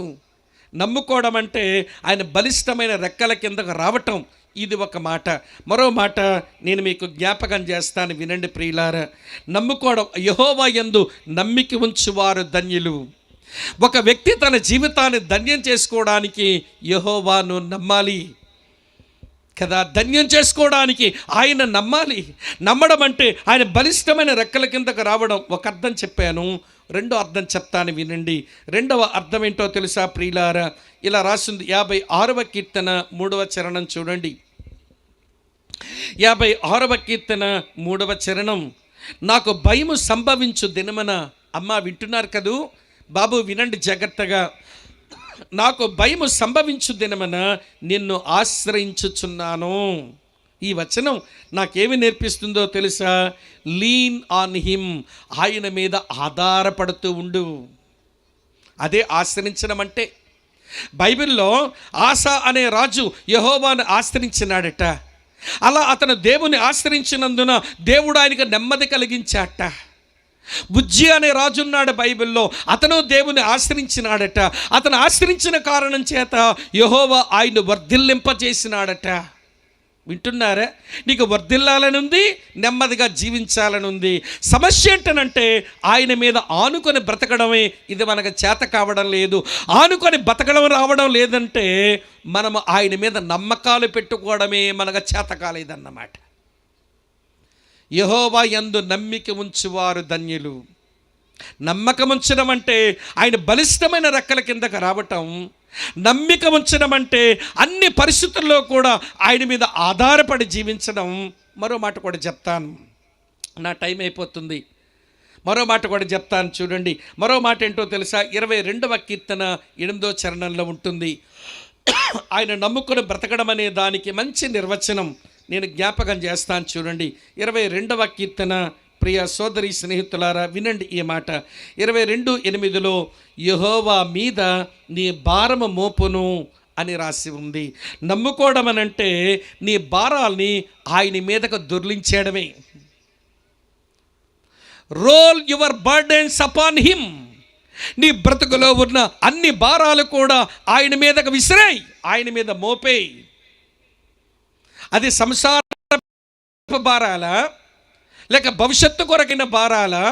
Speaker 1: నమ్ముకోవడం అంటే ఆయన బలిష్టమైన రెక్కల కిందకు రావటం. ఇది ఒక మాట. మరో మాట నేను మీకు జ్ఞాపకం చేస్తాను, వినండి ప్రియులారా. నమ్ముకోవడం, యెహోవా యందు నమ్మిక ఉంచువారు ధన్యులు. ఒక వ్యక్తి తన జీవితాన్ని ధన్యం చేసుకోవడానికి యెహోవాను నమ్మాలి కదా. ధన్యం చేసుకోవడానికి ఆయన నమ్మాలి. నమ్మడం అంటే ఆయన బలిష్టమైన రెక్కల కిందకు రావడం. ఒక అర్థం చెప్పాను, రెండో అర్థం చెప్తాను వినండి. రెండవ అర్థం ఏంటో తెలుసా ప్రియులారా? ఇలా రాసింది 56వ కీర్తన 3వ చరణం చూడండి. 56వ కీర్తన 3వ చరణం. నాకు భయము సంభవించు దినమన. అమ్మ వింటున్నారు కదూ బాబు, వినండి జాగ్రత్తగా. నాకు భయము సంభవించు దినమన నిన్ను ఆశ్రయించుచున్నాను. ఈ వచనం నాకేమి నేర్పిస్తుందో తెలుసా? లీన్ ఆన్ హిమ్, ఆయన మీద ఆధారపడుతూ ఉండు. అదే ఆశ్రయించడం అంటే. బైబిల్లో ఆసా అనే రాజు యెహోవాను ఆశ్రయించినాడట. అలా అతను దేవుని ఆశ్రయించినందున దేవుడు ఆయనకు నెమ్మది కలిగించాట. బుజ్జి అనే రాజున్నాడు బైబిల్లో, అతను దేవుని ఆశ్రయించినాడట. అతను ఆశ్రయించిన కారణం చేత యెహోవా ఆయన వర్ధిల్లింపజేసినాడట. వింటున్నారా? నీకు వర్ధిల్లాలనుంది, నెమ్మదిగా జీవించాలనుంది. సమస్య ఏంటనంటే ఆయన మీద ఆనుకొని బ్రతకడమే ఇది మనకు చేత కావడం లేదు. ఆనుకొని బ్రతకడం రావడం లేదంటే మనము ఆయన మీద నమ్మకాలు పెట్టుకోవడమే మనకు చేత కాలేదన్నమాట. యెహోవా యందు నమ్మిక ఉంచువారు ధన్యులు. నమ్మకం ఉంచడం అంటే ఆయన బలిష్టమైన రెక్కల కిందకు రావటం. నమ్మిక ఉంచడం అంటే అన్ని పరిస్థితుల్లో కూడా ఆయన మీద ఆధారపడి జీవించడం. మరో మాట కూడా చెప్తాను, నా టైం అయిపోతుంది. మరో మాట కూడా చెప్తాను చూడండి. మరో మాట ఏంటో తెలుసా? 22వ కీర్తన 8వ చరణంలో ఉంటుంది. ఆయన నమ్ముకుని బ్రతకడం అనే దానికి మంచి నిర్వచనం నేను జ్ఞాపకం చేస్తాను చూడండి. 22వ కీర్తన ప్రియ సోదరి స్నేహితులారా వినండి ఈ మాట. 22:8 యెహోవా మీద నీ భారము మోపును అని రాసి ఉంది. నమ్ముకోవడం అనంటే నీ భారాల్ని ఆయన మీదకు దొర్లించేయడమే. Roll your burdens upon him. నీ బ్రతుకులో ఉన్న అన్ని భారాలు కూడా ఆయన మీదకు విసిరేయి, ఆయన మీద మోపేయి. అది సంసార భారాలా, లేక భవిష్యత్తు కొరకైన భారాలా,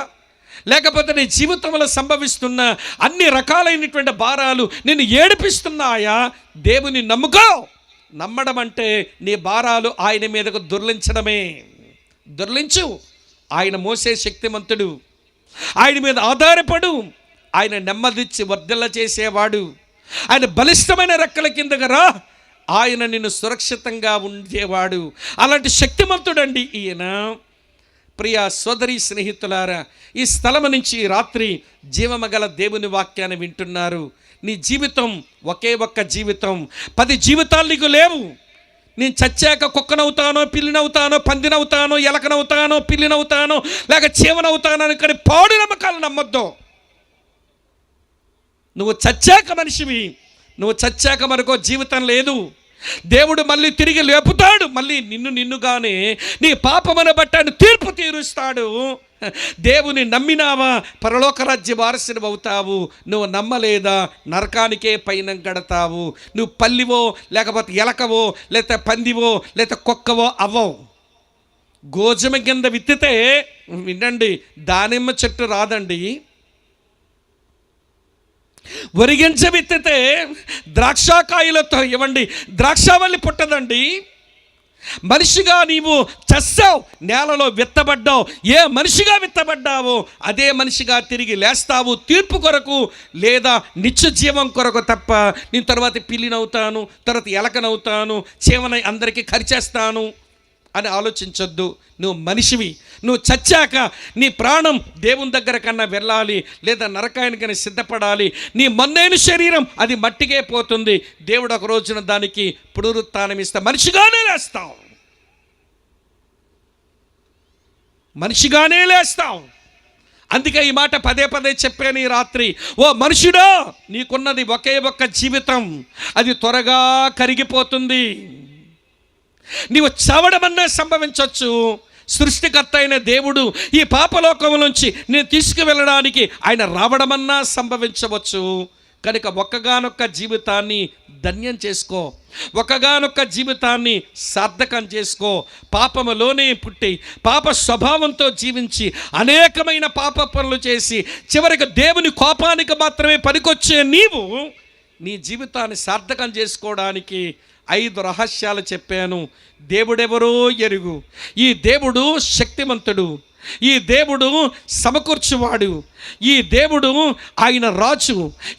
Speaker 1: లేకపోతే నీ జీవితంలో సంభవిస్తున్న అన్ని రకాలైనటువంటి భారాలు నిన్ను ఏడిపిస్తున్నాయా? దేవుని నమ్ముకో. నమ్మడం అంటే నీ భారాలు ఆయన మీదకు దొర్లించడమే. దొర్లించు. ఆయన మోసే శక్తిమంతుడు. ఆయన మీద ఆధారపడు. ఆయన నెమ్మదిచ్చి వర్ధిల్ల చేసేవాడు. ఆయన బలిష్టమైన రెక్కల కిందకు రా, ఆయన నిన్ను సురక్షితంగా ఉండేవాడు. అలాంటి శక్తిమంతుడండి ఈయన. ప్రియ సోదరి స్నేహితులారా, ఈ స్థలం నుంచి రాత్రి జీవమగల దేవుని వాక్యాన్ని వింటున్నారు. నీ జీవితం ఒకే ఒక్క జీవితం. 10 జీవితాలు నీకు లేవు. నేను చచ్చాక కుక్కనవుతానో, పిల్లినవుతానో, పందినవుతానో, ఎలకనవుతానో, పిల్లినవుతానో, లేక చీమనవుతానో అని కానీ పాడు నమ్మకాలు నమ్మొద్దు. నువ్వు చచ్చాక మనిషివి. నువ్వు చచ్చాక మరొక జీవితం లేదు. దేవుడు మళ్ళీ తిరిగి లేపుతాడు. మళ్ళీ నిన్నుగానే నీ పాపమును బట్టి ఆయన తీర్పు తీరుస్తాడు. దేవుని నమ్మినావా పరలోక రాజ్య వారసుని అవుతావు. నువ్వు నమ్మలేదా నరకానికే పైన గడతావు. నువ్వు పల్లివో, లేకపోతే ఎలకవో, లేకపోతే పందివో, లేకపోతే కుక్కవో అవ్వవు. గోజుమ కింద విత్తితే వినండి, దానిమ్మ చెట్టు రాదండి. వరిగింజ విత్తితే ద్రాక్షకాయలతో ఇవ్వండి, ద్రాక్షావల్లి పుట్టదండి. మనిషిగా నీవు చస్తావు, నేలలో విత్తబడ్డావు. ఏ మనిషిగా విత్తబడ్డావో అదే మనిషిగా తిరిగి లేస్తావు, తీర్పు కొరకు లేదా నిత్య జీవం కొరకు తప్ప నేను తర్వాత పిల్లినవుతాను, తర్వాత ఎలకనవుతాను, చీమనై అందరికీ కరిచేస్తాను అని ఆలోచించొద్దు. నువ్వు మనిషివి. నువ్వు చచ్చాక నీ ప్రాణం దేవుని దగ్గర కన్నా వెళ్ళాలి, లేదా నరకాయనికని సిద్ధపడాలి. నీ మొన్నైన శరీరం అది మట్టికే పోతుంది. దేవుడు ఒక రోజున దానికి పునరుత్థానం ఇస్తా. మనిషిగానే లేస్తావు, మనిషిగానే లేస్తావు. అందుకే ఈ మాట పదే పదే చెప్పాను ఈ రాత్రి. ఓ మనుషుడా, నీకున్నది ఒకే ఒక్క జీవితం. అది త్వరగా కరిగిపోతుంది. నీవు చావడమన్నా సంభవించవచ్చు. సృష్టికర్త అయిన దేవుడు ఈ పాపలోకం నుంచి నేను తీసుకువెళ్ళడానికి ఆయన రావడమన్నా సంభవించవచ్చు. కనుక ఒక్కగానొక్క జీవితాన్ని ధన్యం చేసుకో, ఒక్కగానొక్క జీవితాన్ని సార్థకం చేసుకో. పాపములోనే పుట్టి పాప స్వభావంతో జీవించి అనేకమైన పాప పనులు చేసి చివరికి దేవుని కోపానికి మాత్రమే పనికొచ్చే నీవు నీ జీవితాన్ని సార్థకం చేసుకోవడానికి 5 రహస్యాలు చెప్పాను. దేవుడెవరో ఎరుగు. ఈ దేవుడు శక్తిమంతుడు. ఈ దేవుడు సమకూర్చువాడు. ఈ దేవుడు ఆయన రాజు.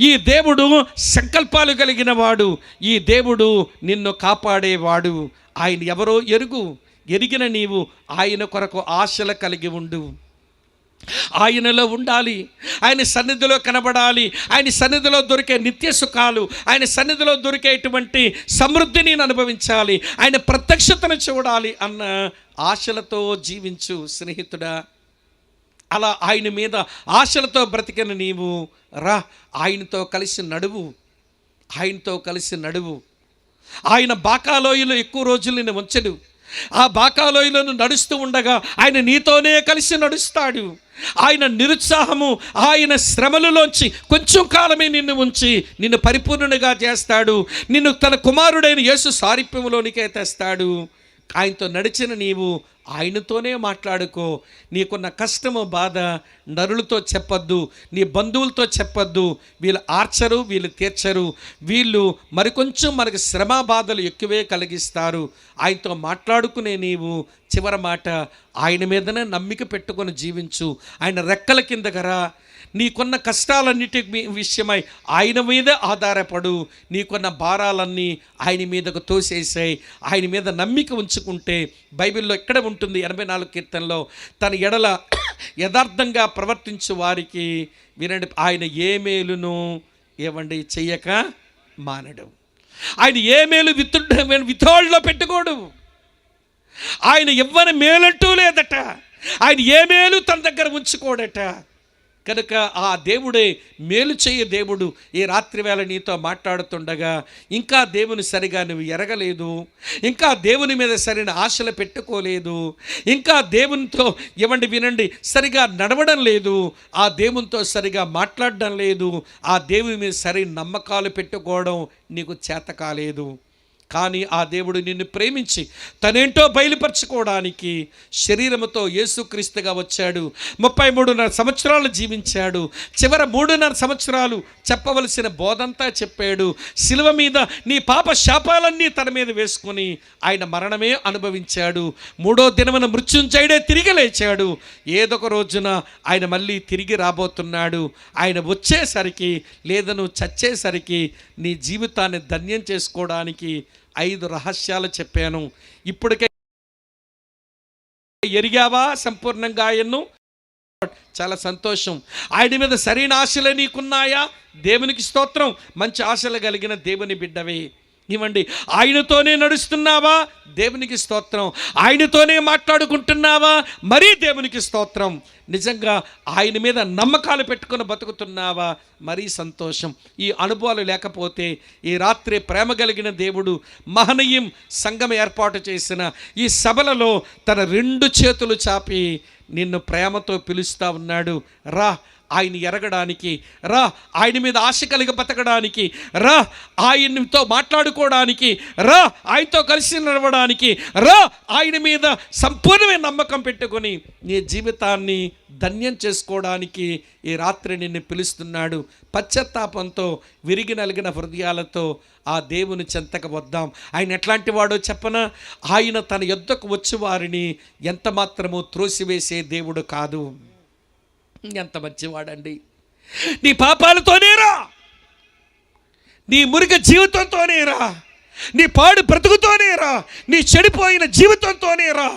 Speaker 1: ఈ దేవుడు సంకల్పాలు కలిగిన వాడు. ఈ దేవుడు నిన్ను కాపాడేవాడు. ఆయన ఎవరో ఎరుగు. ఎరిగిన నీవు ఆయన కొరకు ఆశలు కలిగి ఉండు. ఆయనలో ఉండాలి, ఆయన సన్నిధిలో కనబడాలి, ఆయన సన్నిధిలో దొరికే నిత్య సుఖాలు, ఆయన సన్నిధిలో దొరికేటువంటి సమృద్ధిని అనుభవించాలి, ఆయన ప్రత్యక్షతను చూడాలి అన్న ఆశలతో జీవించు స్నేహితుడా. అలా ఆయన మీద ఆశలతో బ్రతికిన నీవు రా, ఆయనతో కలిసి నడువు, ఆయనతో కలిసి నడువు. ఆయన బాకాలోయలో ఎక్కువ రోజులు నేను ఉంచడు. ఆ బాకాలోయలను నడుస్తూ ఉండగా ఆయన నీతోనే కలిసి నడుస్తాడు. ఆయన నిరుత్సాహము, ఆయన శ్రమలలోంచి కొంచెం కాలమే నిన్ను ఉంచి నిన్ను పరిపూర్ణునిగా చేస్తాడు. నిన్ను తన కుమారుడైన యేసు సారూప్యములోనికే తెస్తాడు. ఆయనతో నడిచిన నీవు ఆయనతోనే మాట్లాడుకో. నీకున్న కష్టము, బాధ నరులతో చెప్పొద్దు, నీ బంధువులతో చెప్పొద్దు. వీళ్ళు ఆర్చరు, వీళ్ళు తీర్చరు, వీళ్ళు మరికొంచెం మనకు శ్రమ బాధలు ఎక్కువే కలిగిస్తారు. ఆయనతో మాట్లాడుకునే నీవు చివరి మాట ఆయన మీదనే నమ్మిక పెట్టుకొని జీవించు. ఆయన రెక్కల కిందకరా. నీకున్న కష్టాలన్నిటి విషయమై ఆయన మీదే ఆధారపడు. నీకున్న భారాలన్నీ ఆయన మీదకు తోసేసాయి. ఆయన మీద నమ్మిక ఉంచుకుంటే బైబిల్లో ఎక్కడ ఉంటుంది 84 కీర్తనలో, తన ఎడల యథార్థంగా ప్రవర్తించు వారికి వినండి, ఆయన ఏ మేలును చెయ్యక మానడు. ఆయన ఏ మేలు వితోళ్ళలో పెట్టుకోడు. ఆయన ఎవ్వరి మేలంటూ లేదట. ఆయన ఏ మేలు తన దగ్గర ఉంచుకోడట. కనుక ఆ దేవుడే మేలు చేయ దేవుడు ఈ రాత్రి వేళ నీతో మాట్లాడుతుండగా ఇంకా దేవుని సరిగా నువ్వు ఎరగలేదు, ఇంకా దేవుని మీద సరైన ఆశలు పెట్టుకోలేదు, ఇంకా దేవునితో వినండి సరిగా నడవడం లేదు, ఆ దేవునితో సరిగా మాట్లాడడం లేదు, ఆ దేవుని మీద సరైన నమ్మకాలు పెట్టుకోవడం నీకు చేత కాలేదు. కానీ ఆ దేవుడు నిన్ను ప్రేమించి తనేంటో బయలుపరచుకోవడానికి శరీరముతో యేసుక్రీస్తుగా వచ్చాడు. 33.5 సంవత్సరాలు జీవించాడు. చివరి 3.5 సంవత్సరాలు చెప్పవలసిన బోధంతా చెప్పాడు. శిలువ మీద నీ పాప శాపాలన్నీ తన మీద వేసుకొని ఆయన మరణమే అనుభవించాడు. 3వ దినమున మృత్యుంజయుడే తిరిగి లేచాడు. ఏదొక రోజున ఆయన మళ్ళీ తిరిగి రాబోతున్నాడు. ఆయన వచ్చేసరికి లేదా నువ్వు చచ్చేసరికి నీ జీవితాన్ని ధన్యం చేసుకోవడానికి 5 రహస్యాలు చెప్పాను. ఇప్పటికే ఎరిగావా సంపూర్ణంగా ఆయన్ను? చాలా సంతోషం. ఆయన మీద సరైన ఆశలే నీకున్నాయా? దేవునికి స్తోత్రం. మంచి ఆశలు కలిగిన దేవుని బిడ్డవే. ఆయనతోనే నడుస్తున్నావా? దేవునికి స్తోత్రం. ఆయనతోనే మాట్లాడుకుంటున్నావా? మరీ దేవునికి స్తోత్రం. నిజంగా ఆయన మీద నమ్మకాలు పెట్టుకుని బతుకుతున్నావా? మరీ సంతోషం. ఈ అనుభవాలు లేకపోతే ఈ రాత్రి ప్రేమ కలిగిన దేవుడు మహనీయం సంఘం ఏర్పాటు చేసిన ఈ సభలలో తన 2 చేతులు చాపి నిన్ను ప్రేమతో పిలుస్తూ ఉన్నాడు. రా ఆయన ఎరగడానికి, రా ఆయన మీద ఆశ కలిగి బతకడానికి, రా ఆయనతో మాట్లాడుకోవడానికి, రా ఆయనతో కలిసి నడవడానికి, రా ఆయన మీద సంపూర్ణమైన నమ్మకం పెట్టుకొని నీ జీవితాన్ని ధన్యం చేసుకోవడానికి ఈ రాత్రి నిన్ను పిలుస్తున్నాడు. పశ్చాత్తాపంతో విరిగి నలిగిన హృదయాలతో ఆ దేవుని చెంతకు వద్దాం. ఆయన ఎట్లాంటి వాడో చెప్పనా? ఆయన తన యొద్దకు వచ్చి వారిని ఎంత మాత్రము త్రోసివేసే దేవుడు కాదు. ఎంత మంచివాడండి. నీ పాపాలతోనేరా, నీ మురిగ జీవితంతోనేరా, నీ పాడు బ్రతుకుతోనేరా, నీ చెడిపోయిన జీవితంతోనేరా,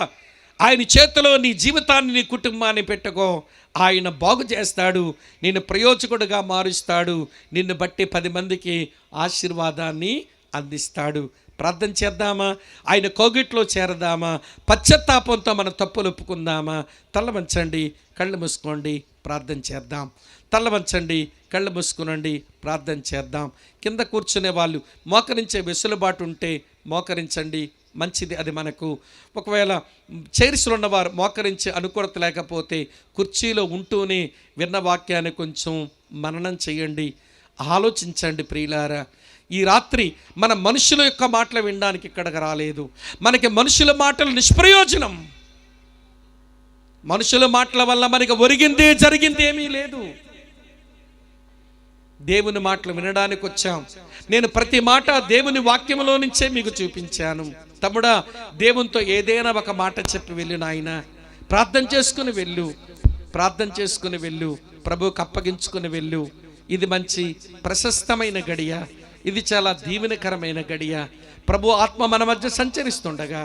Speaker 1: ఆయన చేతిలో నీ జీవితాన్ని, నీ కుటుంబాన్ని పెట్టుకో. ఆయన బాగు చేస్తాడు, నిన్ను ప్రయోజకుడుగా మారుస్తాడు, నిన్ను బట్టి 10 మందికి ఆశీర్వాదాన్ని అందిస్తాడు. ప్రార్థన చేద్దామా? ఆయన కోగిట్లో చేరదామా? పశ్చాత్తాపంతో మన తప్పులు ఒప్పుకుందామా? తల్ల వంచండి, కళ్ళు మూసుకోండి, ప్రార్థన చేద్దాం. తల్ల వంచండి, కళ్ళు మూసుకునండి, ప్రార్థన చేద్దాం. కింద కూర్చునే వాళ్ళు మోకరించే వెసులుబాటు ఉంటే మోకరించండి, మంచిది. అది మనకు ఒకవేళ చైర్స్లో ఉన్నవారు మోకరించే అనుకూలత లేకపోతే కుర్చీలో ఉంటూనే విన్న వాక్యాన్ని కొంచెం మననం చేయండి, ఆలోచించండి. ప్రియులారా, ఈ రాత్రి మన మనుషుల యొక్క మాటలు వినడానికి ఇక్కడికి రాలేదు. మనకి మనుషుల మాటలు నిష్ప్రయోజనం. మనుషుల మాటల వల్ల మనకి ఒరిగింది జరిగింది ఏమీ లేదు. దేవుని మాటలు వినడానికి వచ్చాం. నేను ప్రతి మాట దేవుని వాక్యంలో నుంచే మీకు చూపించాను. తమ్ముడా, దేవునితో ఏదైనా ఒక మాట చెప్పి వెళ్ళు నాయన. ప్రార్థన చేసుకుని వెళ్ళు, ప్రార్థన చేసుకుని వెళ్ళు, ప్రభువుకు అప్పగించుకుని వెళ్ళు. ఇది మంచి ప్రశస్తమైన గడియ, ఇది చాలా దీవెనకరమైన గడియ. ప్రభు ఆత్మ మన మధ్య సంచరిస్తుండగా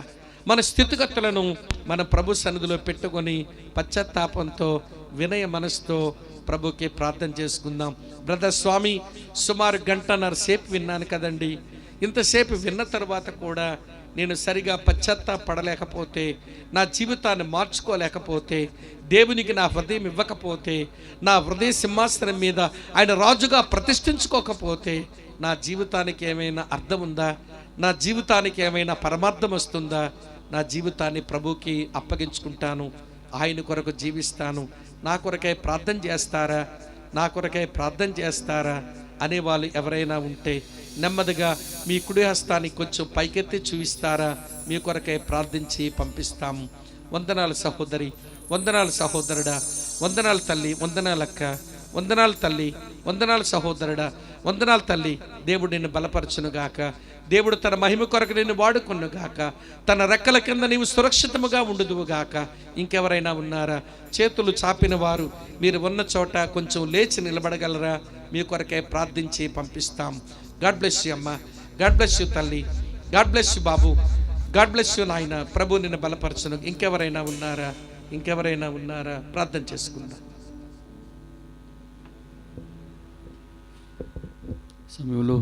Speaker 1: మన స్థితిగతులను మన ప్రభు సన్నిధిలో పెట్టుకొని పశ్చాత్తాపంతో వినయ మనసుతో ప్రభుకి ప్రార్థన చేసుకుందాం. బ్రదర్ స్వామి, సుమారు 1.5 సేపు విన్నాను కదండి. ఇంతసేపు విన్న తర్వాత కూడా నేను సరిగా పశ్చాత్తాపడలేకపోతే, నా జీవితాన్ని మార్చుకోలేకపోతే, దేవునికి నా హృదయం ఇవ్వకపోతే, నా హృదయ సింహాసనం మీద ఆయన రాజుగా ప్రతిష్ఠించుకోకపోతే నా జీవితానికి ఏమైనా అర్థం ఉందా? నా జీవితానికి ఏమైనా పరమార్థం వస్తుందా? నా జీవితాన్ని ప్రభుకి అప్పగించుకుంటాను, ఆయన కొరకు జీవిస్తాను, నా కొరకై ప్రార్థన చేస్తారా, నా కొరకై ప్రార్థన చేస్తారా అనేవాళ్ళు ఎవరైనా ఉంటే నెమ్మదిగా మీ కుడి హస్తాన్ని కొంచెం పైకెత్తి చూపిస్తారా, మీ కొరకై ప్రార్థించి పంపిస్తాము. వందనాలు సహోదరి, వందనాలు సహోదరుడా, వందనాలు తల్లి, వందనాలు అక్క, వందనాలు తల్లి, వందనాలు సహోదరుడా, వందనాలు తల్లి. దేవుడు నిన్ను బలపరచునుగాక, దేవుడు తన మహిమ కొరకు నిన్ను వాడుకొనుగాక, తన రెక్కల కింద నీవు సురక్షితముగా ఉండుదువుగాక. ఇంకెవరైనా ఉన్నారా? చేతులు చాపిన వారు మీరు ఉన్న చోట కొంచెం లేచి నిలబడగలరా? మీ కొరకే ప్రార్థించి పంపిస్తాం. గాడ్ బ్లెస్ యూ అమ్మ, గాడ్ బ్లెస్ యూ తల్లి, God bless you Babu, God bless you నాయన. ప్రభు నిన్ను బలపరచును. ఇంకెవరైనా ఉన్నారా? ఇంకెవరైనా ఉన్నారా? ప్రార్థన చేసుకుందాం.
Speaker 2: సమయంలో